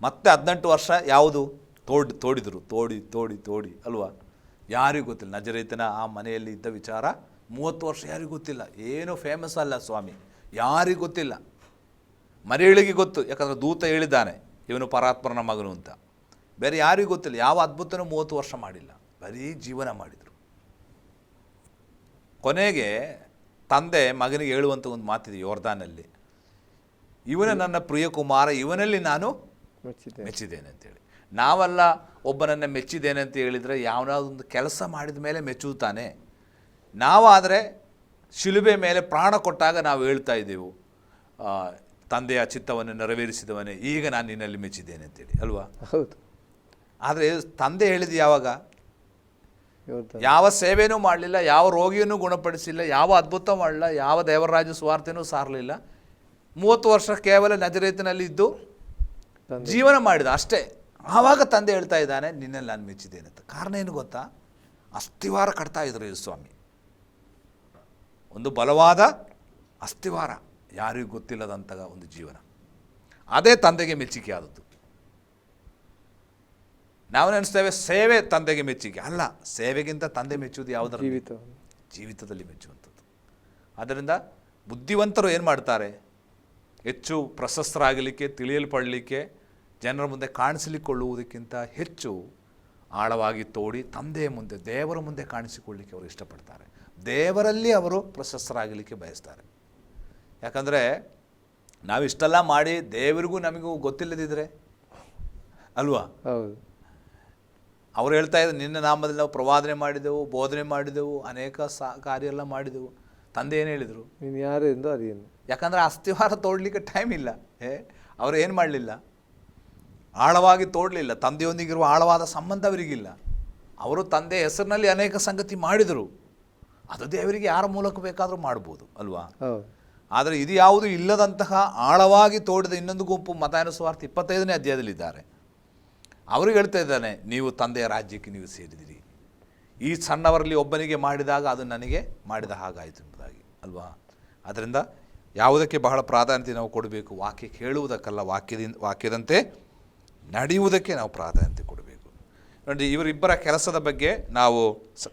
ಮತ್ತೆ 18 ವರ್ಷ ಯಾವುದು? ತೋಡಿದರು, ತೋಡಿ ಅಲ್ವಾ? ಯಾರಿಗೂ ಗೊತ್ತಿಲ್ಲ. ನಜರೇತನ ಆ ಮನೆಯಲ್ಲಿ ಇದ್ದ ವಿಚಾರ 30 ವರ್ಷ ಯಾರಿಗೂ ಗೊತ್ತಿಲ್ಲ. ಏನೂ ಫೇಮಸ್ ಅಲ್ಲ ಸ್ವಾಮಿ, ಯಾರಿಗೂ ಗೊತ್ತಿಲ್ಲ. ಮರಿಯಳಿಗೆ ಗೊತ್ತು, ಯಾಕಂದರೆ ದೂತ ಹೇಳಿದ್ದಾನೆ ಇವನು ಪರಾತ್ಪರನ ಮಗನು ಅಂತ. ಬೇರೆ ಯಾರಿಗೂ ಗೊತ್ತಿಲ್ಲ. ಯಾವ ಅದ್ಭುತನೂ 30 ವರ್ಷ ಮಾಡಿಲ್ಲ, ಬರೀ ಜೀವನ ಮಾಡಿದರು. ಕೊನೆಗೆ ತಂದೆ ಮಗನಿಗೆ ಹೇಳುವಂಥ ಒಂದು ಮಾತಿದೆ ಯೋರ್ದಾನಲ್ಲಿ, ಇವನ ನನ್ನ ಪ್ರಿಯ ಕುಮಾರ, ಇವನಲ್ಲಿ ನಾನು ಮೆಚ್ಚಿದ್ದೇನೆ ಅಂತೇಳಿ. ನಾವೆಲ್ಲ ಒಬ್ಬನನ್ನು ಮೆಚ್ಚಿದ್ದೇನೆ ಅಂತ ಹೇಳಿದರೆ ಯಾವನಾದೊಂದು ಕೆಲಸ ಮಾಡಿದ ಮೇಲೆ ಮೆಚ್ಚುತ್ತಾನೆ. ನಾವಾದರೆ ಶಿಲುಬೆ ಮೇಲೆ ಪ್ರಾಣ ಕೊಟ್ಟಾಗ ನಾವು ಹೇಳ್ತಾ ಇದ್ದೆವು, ತಂದೆಯ ಚಿತ್ತವನ್ನು ನೆರವೇರಿಸಿದವನೇ, ಈಗ ನಾನು ನಿನ್ನಲ್ಲಿ ಮೆಚ್ಚಿದ್ದೇನೆ ಅಂತೇಳಿ ಅಲ್ವಾ? ಹೌದು. ಆದರೆ ತಂದೆ ಹೇಳಿದ್ದು ಯಾವಾಗ? ಯಾವ ಸೇವೆನೂ ಮಾಡಲಿಲ್ಲ, ಯಾವ ರೋಗಿಯನ್ನು ಗುಣಪಡಿಸಿಲ್ಲ, ಯಾವ ಅದ್ಭುತ ಮಾಡಲಿಲ್ಲ, ಯಾವ ದೇವರಾಜ್ಯ ಸುವಾರ್ತೆನೂ ಸಾರಲಿಲ್ಲ. 30 ವರ್ಷ ಕೇವಲ ನಜರೇತಿನಲ್ಲಿ ಇದ್ದು ಜೀವನ ಮಾಡಿದ ಅಷ್ಟೇ. ಆವಾಗ ತಂದೆ ಹೇಳ್ತಾ ಇದ್ದಾನೆ ನಿನ್ನಲ್ಲಿ ನಾನು ಮೆಚ್ಚಿದ್ದೇನೆ ಅಂತ. ಕಾರಣ ಏನು ಗೊತ್ತಾ? ಅಸ್ಥಿವಾರ ಕಟ್ತಾ ಇದ್ರು ಯೇಸು ಸ್ವಾಮಿ. ಒಂದು ಬಲವಾದ ಅಸ್ಥಿವಾರ, ಯಾರಿಗೂ ಗೊತ್ತಿಲ್ಲದಂತಹ ಒಂದು ಜೀವನ. ಅದೇ ತಂದೆಗೆ ಮೆಚ್ಚುಗೆ ಆದದ್ದು. ನಾವು ನೆನೆಸ್ತೇವೆ ಸೇವೆ ತಂದೆಗೆ ಮೆಚ್ಚುಗೆ ಅಲ್ಲ, ಸೇವೆಗಿಂತ ತಂದೆ ಮೆಚ್ಚುವುದು ಯಾವುದರ? ಜೀವಿತದಲ್ಲಿ ಮೆಚ್ಚುವಂಥದ್ದು. ಆದ್ದರಿಂದ ಬುದ್ಧಿವಂತರು ಏನು ಮಾಡ್ತಾರೆ? ಹೆಚ್ಚು ಪ್ರಶಸ್ತರಾಗಲಿಕ್ಕೆ, ತಿಳಿಯಲ್ಪಡಲಿಕ್ಕೆ, ಜನರ ಮುಂದೆ ಕಾಣಿಸಿಕೊಳ್ಳುವುದಕ್ಕಿಂತ ಹೆಚ್ಚು ಆಳವಾಗಿ ತೋಡಿ ತಂದೆಯ ಮುಂದೆ, ದೇವರ ಮುಂದೆ ಕಾಣಿಸಿಕೊಳ್ಳಲಿಕ್ಕೆ ಅವರು ಇಷ್ಟಪಡ್ತಾರೆ. ದೇವರಲ್ಲಿ ಅವರು ಪ್ರಶಸ್ತರಾಗಲಿಕ್ಕೆ ಬಯಸ್ತಾರೆ. ಯಾಕಂದರೆ ನಾವಿಷ್ಟೆಲ್ಲ ಮಾಡಿ ದೇವರಿಗೂ ನಮಗೂ ಗೊತ್ತಿಲ್ಲದಿದ್ದರೆ ಅಲ್ವಾ? ಅವ್ರು ಹೇಳ್ತಾ ಇದ್ದಾರೆ ನಿನ್ನ ನಾಮದಲ್ಲಿ ನಾವು ಪ್ರವಾದನೆ ಮಾಡಿದೆವು, ಬೋಧನೆ ಮಾಡಿದೆವು, ಅನೇಕ ಕಾರ್ಯ ಎಲ್ಲ ಮಾಡಿದೆವು. ತಂದೆ ಏನು ಹೇಳಿದರು? ನೀನು ಯಾರು ಎಂದು ಅದೇನು. ಯಾಕಂದರೆ ಅಸ್ಥಿವಾರ ತೋಡಲಿಕ್ಕೆ ಟೈಮ್ ಇಲ್ಲ. ಅವರು ಏನು ಮಾಡಲಿಲ್ಲ? ಆಳವಾಗಿ ತೋಡಲಿಲ್ಲ. ತಂದೆಯೊಂದಿಗಿರುವ ಆಳವಾದ ಸಂಬಂಧ ಅವರಿಗಿಲ್ಲ. ಅವರು ತಂದೆ ಹೆಸರಿನಲ್ಲಿ ಅನೇಕ ಸಂಗತಿ ಮಾಡಿದರು. ಅದು ದೇವರಿಗೆ ಯಾರ ಮೂಲಕ ಬೇಕಾದರೂ ಮಾಡ್ಬೋದು ಅಲ್ವಾ? ಆದರೆ ಇದು ಯಾವುದು ಇಲ್ಲದಂತಹ ಆಳವಾಗಿ ತೋಡಿದ ಇನ್ನೊಂದು ಗುಂಪು ಮತ್ತಾಯನ ಸುವಾರ್ತೆ 25ನೇ ಅಧ್ಯಾಯದಲ್ಲಿದ್ದಾರೆ. ಅವ್ರಿಗೆ ಹೇಳ್ತಾ ಇದ್ದಾನೆ, ನೀವು ತಂದೆಯ ರಾಜ್ಯಕ್ಕೆ ನೀವು ಸೇರಿದಿರಿ. ಈ ಸಣ್ಣವರಲ್ಲಿ ಒಬ್ಬನಿಗೆ ಮಾಡಿದಾಗ ಅದು ನನಗೆ ಮಾಡಿದ ಹಾಗಾಯಿತು ಎಂಬುದಾಗಿ ಅಲ್ವಾ? ಅದರಿಂದ ಯಾವುದಕ್ಕೆ ಬಹಳ ಪ್ರಾಧಾನ್ಯತೆ ನಾವು ಕೊಡಬೇಕು? ವಾಕ್ಯ ಕೇಳುವುದಕ್ಕಲ್ಲ, ವಾಕ್ಯದಂತೆ ನಡೆಯುವುದಕ್ಕೆ ನಾವು ಪ್ರಾಧಾನ್ಯತೆ ಕೊಡಬೇಕು. ನೋಡಿ, ಇವರಿಬ್ಬರ ಕೆಲಸದ ಬಗ್ಗೆ ನಾವು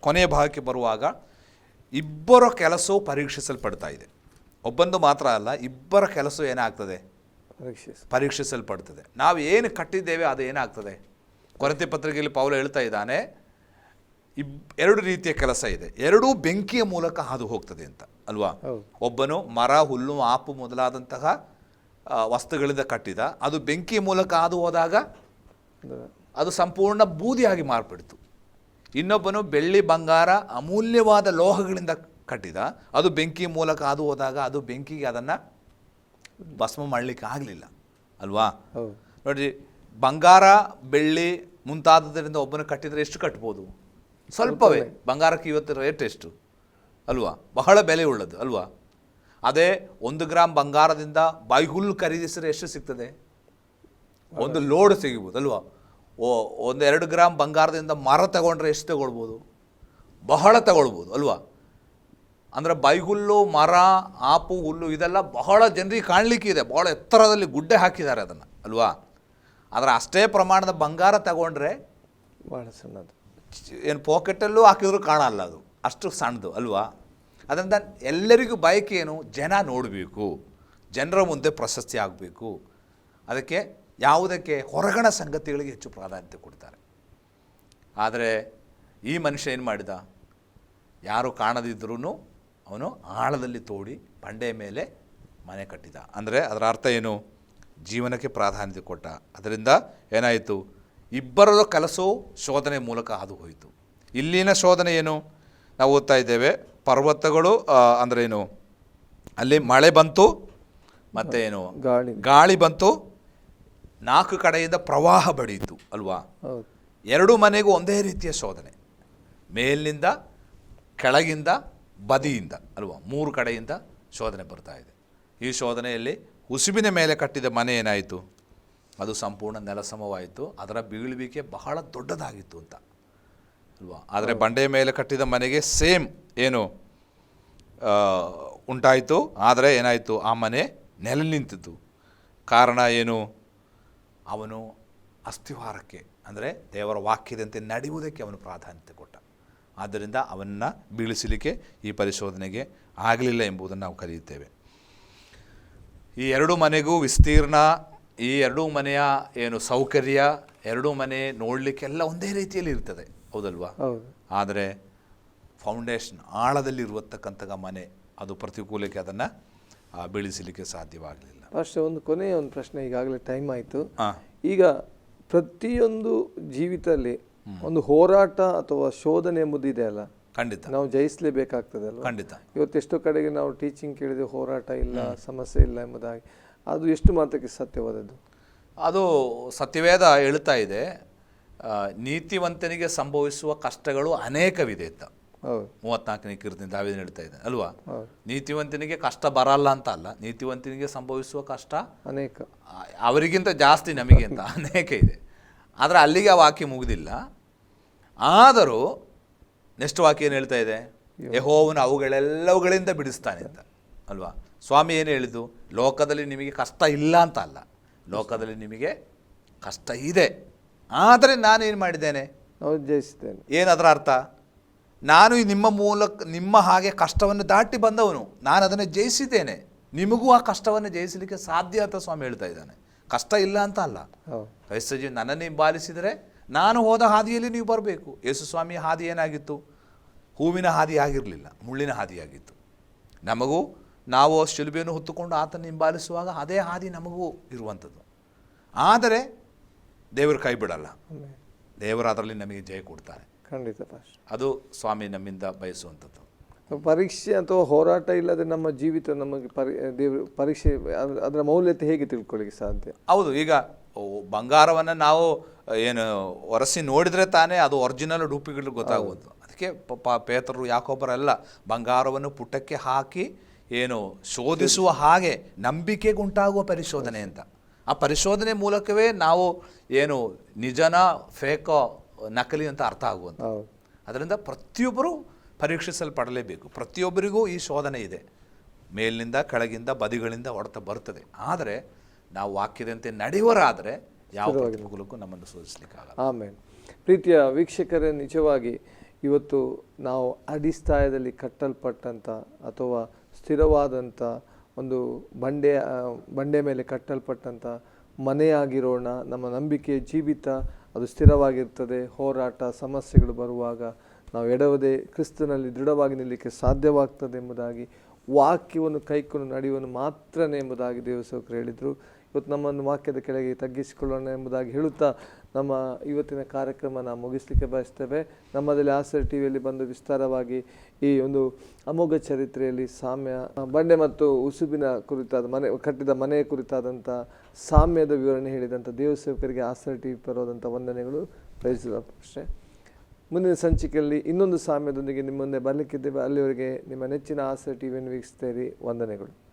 ಕೊನೆಯ ಭಾಗಕ್ಕೆ ಬರುವಾಗ, ಇಬ್ಬರ ಕೆಲಸವು ಪರೀಕ್ಷಿಸಲ್ಪಡ್ತಾ ಇದೆ. ಒಬ್ಬಂದು ಮಾತ್ರ ಅಲ್ಲ, ಇಬ್ಬರ ಕೆಲಸ ಏನಾಗ್ತದೆ? ಪರೀಕ್ಷಿಸಲ್ಪಡ್ತದೆ. ನಾವು ಏನು ಕಟ್ಟಿದ್ದೇವೆ ಅದು ಏನಾಗ್ತದೆ? ಕೊರಿಂಥಿ ಪತ್ರಿಕೆಯಲ್ಲಿ ಪೌಲ ಹೇಳ್ತಾ ಇದ್ದಾನೆ, 2 ರೀತಿಯ ಕೆಲಸ ಇದೆ, ಎರಡೂ ಬೆಂಕಿಯ ಮೂಲಕ ಹಾದು ಹೋಗ್ತದೆ ಅಂತ ಅಲ್ವಾ? ಒಬ್ಬನು ಮರ, ಹುಲ್ಲು, ಆಪು ಮೊದಲಾದಂತಹ ವಸ್ತುಗಳಿಂದ ಕಟ್ಟಿದ, ಅದು ಬೆಂಕಿಯ ಮೂಲಕ ಹಾದು ಹೋದಾಗ ಅದು ಸಂಪೂರ್ಣ ಬೂದಿಯಾಗಿ ಮಾರ್ಪಡಿತು. ಇನ್ನೊಬ್ಬನು ಬೆಳ್ಳಿ, ಬಂಗಾರ, ಅಮೂಲ್ಯವಾದ ಲೋಹಗಳಿಂದ ಕಟ್ಟಿದ, ಅದು ಬೆಂಕಿಯ ಮೂಲಕ ಹಾದು ಹೋದಾಗ ಅದು ಬೆಂಕಿಗೆ ಅದನ್ನು ಭಸ್ಮ ಮಾಡಲಿಕ್ಕೆ ಆಗಲಿಲ್ಲ ಅಲ್ವಾ? ನೋಡಿ, ಬಂಗಾರ, ಬೆಳ್ಳಿ ಮುಂತಾದದರಿಂದ ಒಬ್ಬನು ಕಟ್ಟಿದರೆ ಎಷ್ಟು ಕಟ್ಬೋದು? ಸ್ವಲ್ಪವೇ. ಬಂಗಾರಕ್ಕೆ ಇವತ್ತು ರೇಟ್ ಎಷ್ಟು ಅಲ್ವಾ? ಬಹಳ ಬೆಲೆ ಉಳ್ಳದು ಅಲ್ವಾ? ಅದೇ 1 ಗ್ರಾಮ್ ಬಂಗಾರದಿಂದ ಬೈಹುಲ್ಲು ಖರೀದಿಸಿದ್ರೆ ಎಷ್ಟು ಸಿಗ್ತದೆ? ಒಂದು ಲೋಡ್ ಸಿಗ್ಬೋದು ಅಲ್ವಾ? 1-2 ಗ್ರಾಮ್ ಬಂಗಾರದಿಂದ ಮರ ತಗೊಂಡ್ರೆ ಎಷ್ಟು ತಗೊಳ್ಬೋದು? ಬಹಳ ತಗೊಳ್ಬೋದು ಅಲ್ವಾ? ಅಂದರೆ ಬೈಹುಲ್ಲು, ಮರ, ಆಪು, ಹುಲ್ಲು ಇದೆಲ್ಲ ಬಹಳ ಜನರಿಗೆ ಕಾಣಲಿಕ್ಕೆ ಇದೆ. ಬಹಳ ಎತ್ತರದಲ್ಲಿ ಗುಡ್ಡೆ ಹಾಕಿದ್ದಾರೆ ಅದನ್ನು ಅಲ್ವಾ? ಆದರೆ ಅಷ್ಟೇ ಪ್ರಮಾಣದ ಬಂಗಾರ ತಗೊಂಡ್ರೆ ಭಾಳ ಸಣ್ಣದು, ಏನು ಪಾಕೆಟಲ್ಲೂ ಹಾಕಿದ್ರು ಕಾಣಲ್ಲ, ಅದು ಅಷ್ಟು ಸಣ್ಣದು ಅಲ್ವಾ? ಅದರಿಂದ ಎಲ್ಲರಿಗೂ ಬಯಕೆ ಏನು? ಜನ ನೋಡಬೇಕು, ಜನರ ಮುಂದೆ ಪ್ರಶಸ್ತಿ ಆಗಬೇಕು. ಅದಕ್ಕೆ ಯಾವುದಕ್ಕೆ? ಹೊರಗಣ ಸಂಗತಿಗಳಿಗೆ ಹೆಚ್ಚು ಪ್ರಾಧಾನ್ಯತೆ ಕೊಡ್ತಾರೆ. ಆದರೆ ಈ ಮನುಷ್ಯ ಏನು ಮಾಡಿದ? ಯಾರು ಕಾಣದಿದ್ರೂ ಅವನು ಆಳದಲ್ಲಿ ತೋಡಿ ಬಂಡೆಯ ಮೇಲೆ ಮನೆ ಕಟ್ಟಿದ. ಅಂದರೆ ಅದರ ಅರ್ಥ ಏನು? ಜೀವನಕ್ಕೆ ಪ್ರಾಧಾನ್ಯತೆ ಕೊಟ್ಟ. ಅದರಿಂದ ಏನಾಯಿತು? ಇಬ್ಬರ ಕೆಲಸವು ಶೋಧನೆ ಮೂಲಕ ಹಾದು ಹೋಯಿತು. ಇಲ್ಲಿನ ಶೋಧನೆ ಏನು? ನಾವು ಓದ್ತಾ ಇದ್ದೇವೆ, ಪರ್ವತಗಳು ಅಂದರೆ ಏನು, ಅಲ್ಲಿ ಮಳೆ ಬಂತು, ಮತ್ತು ಏನು, ಗಾಳಿ ಬಂತು, 4 ಕಡೆಯಿಂದ ಪ್ರವಾಹ ಬಡಿಯಿತು ಅಲ್ವಾ? 2 ಮನೆಗೂ ಒಂದೇ ರೀತಿಯ ಶೋಧನೆ, ಮೇಲಿನಿಂದ, ಕೆಳಗಿಂದ, ಬದಿಯಿಂದ ಅಲ್ವಾ? 3 ಕಡೆಯಿಂದ ಶೋಧನೆ ಬರ್ತಾ ಇದೆ. ಈ ಶೋಧನೆಯಲ್ಲಿ ಉಸುಬಿನ ಮೇಲೆ ಕಟ್ಟಿದ ಮನೆ ಏನಾಯಿತು? ಅದು ಸಂಪೂರ್ಣ ನೆಲಸಮವಾಯಿತು. ಅದರ ಬೀಳುವಿಕೆ ಬಹಳ ದೊಡ್ಡದಾಗಿತ್ತು ಅಂತ ಅಲ್ವಾ? ಆದರೆ ಬಂಡೆಯ ಮೇಲೆ ಕಟ್ಟಿದ ಮನೆಗೆ ಸೇಮ್ ಏನು ಉಂಟಾಯಿತು. ಆದರೆ ಏನಾಯಿತು? ಆ ಮನೆ ನೆಲೆ ನಿಂತಿತು. ಕಾರಣ ಏನು? ಅವನು ಅಸ್ಥಿವಾರಕ್ಕೆ ಅಂದರೆ ದೇವರ ವಾಕ್ಯದಂತೆ ನಡೆಯುವುದಕ್ಕೆ ಅವನು ಪ್ರಾಧಾನ್ಯತೆ ಕೊಟ್ಟ. ಆದ್ದರಿಂದ ಅವನನ್ನು ಬೀಳಿಸಲಿಕ್ಕೆ ಈ ಪರಿಶೋಧನೆಗೆ ಆಗಲಿಲ್ಲ ಎಂಬುದನ್ನು ನಾವು ಕಲಿಯುತ್ತೇವೆ. ಈ 2 ಮನೆಗೂ ವಿಸ್ತೀರ್ಣ, ಈ 2 ಮನೆಯ ಏನು ಸೌಕರ್ಯ, 2 ಮನೆ ನೋಡಲಿಕ್ಕೆಲ್ಲ ಒಂದೇ ರೀತಿಯಲ್ಲಿ ಇರ್ತದೆ ಹೌದಲ್ವಾ? ಆದರೆ ಫೌಂಡೇಶನ್ ಆಳದಲ್ಲಿರುವತಕ್ಕಂಥ ಮನೆ ಅದು ಪ್ರತಿಕೂಲಕ್ಕೆ ಅದನ್ನು ಬೀಳಿಸಲಿಕ್ಕೆ ಸಾಧ್ಯವಾಗಲಿಲ್ಲ. ಅಷ್ಟೇ. ಒಂದು ಕೊನೆಯ ಒಂದು ಪ್ರಶ್ನೆ, ಈಗಾಗಲೇ ಟೈಮ್ ಆಯಿತು. ಈಗ ಪ್ರತಿಯೊಂದು ಜೀವಿತದಲ್ಲಿ ಒಂದು ಹೋರಾಟ ಅಥವಾ ಶೋಧನೆ ಎಂಬುದು ಇದೆ ಅಲ್ಲ? ಖಂಡಿತ ನಾವು ಜಯಿಸಲೇಬೇಕಾಗ್ತದೆ ಅಲ್ವಾ? ಖಂಡಿತ. ಇವತ್ತೆಷ್ಟೋ ಕಡೆಗೆ ನಾವು ಟೀಚಿಂಗ್ ಕೇಳಿದ್ರೆ ಹೋರಾಟ ಇಲ್ಲ, ಸಮಸ್ಯೆ ಇಲ್ಲ ಎಂಬುದಾಗಿ. ಅದು ಎಷ್ಟು ಮಾತ್ರಕ್ಕೆ ಸತ್ಯವಾದದ್ದು? ಅದು ಸತ್ಯವೇದ ಹೇಳ್ತಾ ಇದೆ, ನೀತಿವಂತನಿಗೆ ಸಂಭವಿಸುವ ಕಷ್ಟಗಳು ಅನೇಕವಿದೆ ಅಂತ. 34ನೇ ಕೀರ್ತನೆ ದಾವೀದನು ಹೇಳ್ತಾ ಇದ್ದಾನೆ ಅಲ್ವಾ? ನೀತಿವಂತನಿಗೆ ಕಷ್ಟ ಬರಲ್ಲ ಅಂತ ಅಲ್ಲ, ನೀತಿವಂತನಿಗೆ ಸಂಭವಿಸುವ ಕಷ್ಟ ಅನೇಕ, ಅವರಿಗಿಂತ ಜಾಸ್ತಿ ನಮಗೆ ಅಂತ ಅನೇಕ ಇದೆ. ಆದರೆ ಅಲ್ಲಿಗೆ ಆ ವಾಕ್ಯ ಮುಗಿದಿಲ್ಲ. ಆದರೂ ನೆಕ್ಸ್ಟ್ ವಾಕ್ಯ ಏನು ಹೇಳ್ತಾ ಇದೆ? ಯೆಹೋವನು ಅವುಗಳೆಲ್ಲವುಗಳಿಂದ ಬಿಡಿಸ್ತಾನೆ ಅಂತ ಅಲ್ವಾ? ಸ್ವಾಮಿ ಏನು ಹೇಳಿದ್ದು? ಲೋಕದಲ್ಲಿ ನಿಮಗೆ ಕಷ್ಟ ಇಲ್ಲ ಅಂತ ಅಲ್ಲ, ಲೋಕದಲ್ಲಿ ನಿಮಗೆ ಕಷ್ಟ ಇದೆ, ಆದರೆ ನಾನೇನು ಮಾಡಿದ್ದೇನೆ? ನಾವು ಜಯಿಸಿದ್ದೇನೆ. ಏನದರ ಅರ್ಥ? ನಾನು ನಿಮ್ಮ ಹಾಗೆ ಕಷ್ಟವನ್ನು ದಾಟಿ ಬಂದವನು, ನಾನು ಅದನ್ನು ಜಯಿಸಿದ್ದೇನೆ, ನಿಮಗೂ ಆ ಕಷ್ಟವನ್ನು ಜಯಿಸಲಿಕ್ಕೆ ಸಾಧ್ಯ ಅಂತ ಸ್ವಾಮಿ ಹೇಳ್ತಾ ಇದ್ದಾನೆ. ಕಷ್ಟ ಇಲ್ಲ ಅಂತ ಅಲ್ಲ. ಕ್ರೈಸ್ತಜೀವಿ ನನ್ನನ್ನು ಹಿಂಬಾಲಿಸಿದರೆ ನಾನು ಹೋದ ಹಾದಿಯಲ್ಲಿ ನೀವು ಬರಬೇಕು. ಯೇಸು ಸ್ವಾಮಿಯ ಹಾದಿ ಏನಾಗಿತ್ತು? ಹೂವಿನ ಹಾದಿ ಆಗಿರಲಿಲ್ಲ, ಮುಳ್ಳಿನ ಹಾದಿಯಾಗಿತ್ತು. ನಮಗೂ ನಾವು ಶಿಲುಬೆಯನ್ನು ಹೊತ್ತುಕೊಂಡು ಆತನ ಹಿಂಬಾಲಿಸುವಾಗ ಅದೇ ಹಾದಿ ನಮಗೂ ಇರುವಂಥದ್ದು. ಆದರೆ ದೇವರು ಕೈ ಬಿಡಲ್ಲ, ದೇವರು ಅದರಲ್ಲಿ ನಮಗೆ ಜಯ ಕೊಡ್ತಾರೆ. ಖಂಡಿತ. ಅದು ಸ್ವಾಮಿ ನಮ್ಮಿಂದ ಬಯಸುವಂಥದ್ದು. ಪರೀಕ್ಷೆ ಅಥವಾ ಹೋರಾಟ ಇಲ್ಲದೆ ನಮ್ಮ ಜೀವಿತ ನಮಗೆ ದೇವರು ಪರೀಕ್ಷೆ ಅದರ ಮೌಲ್ಯತೆ ಹೇಗೆ ತಿಳ್ಕೊಳ್ಳಿಕ್ಕೆ ಸಾಧ್ಯ? ಹೌದು. ಈಗ ಬಂಗಾರವನ್ನು ನಾವು ಏನು ಒರೆಸಿ ನೋಡಿದರೆ ತಾನೇ ಅದು ಒರಿಜಿನಲ್ ಡೂಪ್ಲಿಕೇಟ್ ಗೊತ್ತಾಗುವುದು. ಅದಕ್ಕೆ ಪೇತ್ರರು ಯಾಕೊಬ್ಬರೆಲ್ಲ ಬಂಗಾರವನ್ನು ಪುಟಕ್ಕೆ ಹಾಕಿ ಏನು ಶೋಧಿಸುವ ಹಾಗೆ ನಂಬಿಕೆಗುಂಟಾಗುವ ಪರಿಶೋಧನೆ ಅಂತ. ಆ ಪರಿಶೋಧನೆ ಮೂಲಕವೇ ನಾವು ಏನು ನಿಜನ ಫೇಕೋ ನಕಲಿ ಅಂತ ಅರ್ಥ ಆಗುವಂಥ. ಅದರಿಂದ ಪ್ರತಿಯೊಬ್ಬರೂ ಪರೀಕ್ಷಿಸಲ್ಪಡಲೇಬೇಕು. ಪ್ರತಿಯೊಬ್ಬರಿಗೂ ಈ ಶೋಧನೆ ಇದೆ, ಮೇಲಿನಿಂದ ಕೆಳಗಿಂದ ಬದಿಗಳಿಂದ ಹೊಡೆತ ಬರ್ತದೆ. ಆದರೆ ನಾವು ವಾಕ್ಯದಂತೆ ನಡೆಯುವರಾದರೆ ಯಾವ ಪ್ರತಿಕೂಲಕ್ಕೂ ನಮ್ಮನ್ನು ಶೋಧಿಸಲಿಕ್ಕಾಗಲ್ಲ. ಆಮೇಲೆ ಪ್ರೀತಿಯ ವೀಕ್ಷಕರೇ, ನಿಜವಾಗಿ ಇವತ್ತು ನಾವು ಅಡಿಸ್ಥಾಯದಲ್ಲಿ ಕಟ್ಟಲ್ಪಟ್ಟಂಥ ಅಥವಾ ಸ್ಥಿರವಾದಂಥ ಒಂದು ಬಂಡೆ ಮೇಲೆ ಕಟ್ಟಲ್ಪಟ್ಟಂಥ ಮನೆಯಾಗಿರೋಣ. ನಮ್ಮ ನಂಬಿಕೆ ಜೀವಿತ ಅದು ಸ್ಥಿರವಾಗಿರ್ತದೆ. ಹೋರಾಟ ಸಮಸ್ಯೆಗಳು ಬರುವಾಗ ನಾವು ಎಡವದೆ ಕ್ರಿಸ್ತನಲ್ಲಿ ದೃಢವಾಗಿ ನಿಲ್ಲಲಿಕ್ಕೆ ಸಾಧ್ಯವಾಗ್ತದೆ ಎಂಬುದಾಗಿ, ವಾಕ್ಯವನ್ನು ಕೈಕೊಂಡು ನಡೆಯುವನು ಮಾತ್ರನೇ ಎಂಬುದಾಗಿ ದೇವಸೇವಕರು ಹೇಳಿದರು. ಇವತ್ತು ನಮ್ಮನ್ನು ವಾಕ್ಯದ ಕೆಳಗೆ ತಗ್ಗಿಸಿಕೊಳ್ಳೋಣ ಎಂಬುದಾಗಿ ಹೇಳುತ್ತಾ ನಮ್ಮ ಇವತ್ತಿನ ಕಾರ್ಯಕ್ರಮ ನಾವು ಮುಗಿಸಲಿಕ್ಕೆ ಬಯಸ್ತೇವೆ. ನಮ್ಮದಲ್ಲಿ ಆಸರೆ ಟಿವಿಯಲ್ಲಿ ಬಂದು ವಿಸ್ತಾರವಾಗಿ ಈ ಒಂದು ಅಮೋಘ ಚರಿತ್ರೆಯಲ್ಲಿ ಸಾಮ್ಯ, ಬಂಡೆ ಮತ್ತು ಉಸುಬಿನ ಕುರಿತಾದ ಕಟ್ಟಿದ ಮನೆಯ ಕುರಿತಾದಂಥ ಸಾಮ್ಯದ ವಿವರಣೆ ಹೇಳಿದಂಥ ದೇವಸೇವಕರಿಗೆ ಆಸರೆ ಟಿವಿ ಪರವಾದಂಥ ವಂದನೆಗಳು. Praise the lord. ಮುಂದಿನ ಸಂಚಿಕೆಯಲ್ಲಿ ಇನ್ನೊಂದು ಸಾಮ್ಯದೊಂದಿಗೆ ನಿಮ್ಮ ಮುಂದೆ ಬರಲಿಕ್ಕಿದ್ದೇವೆ. ಅಲ್ಲಿವರೆಗೆ ನಿಮ್ಮ ನೆಚ್ಚಿನ ಆಸರೆ ಟಿವಿಯನ್ನು ವೀಕ್ಷಿಸ್ತೀರಿ. ವಂದನೆಗಳು.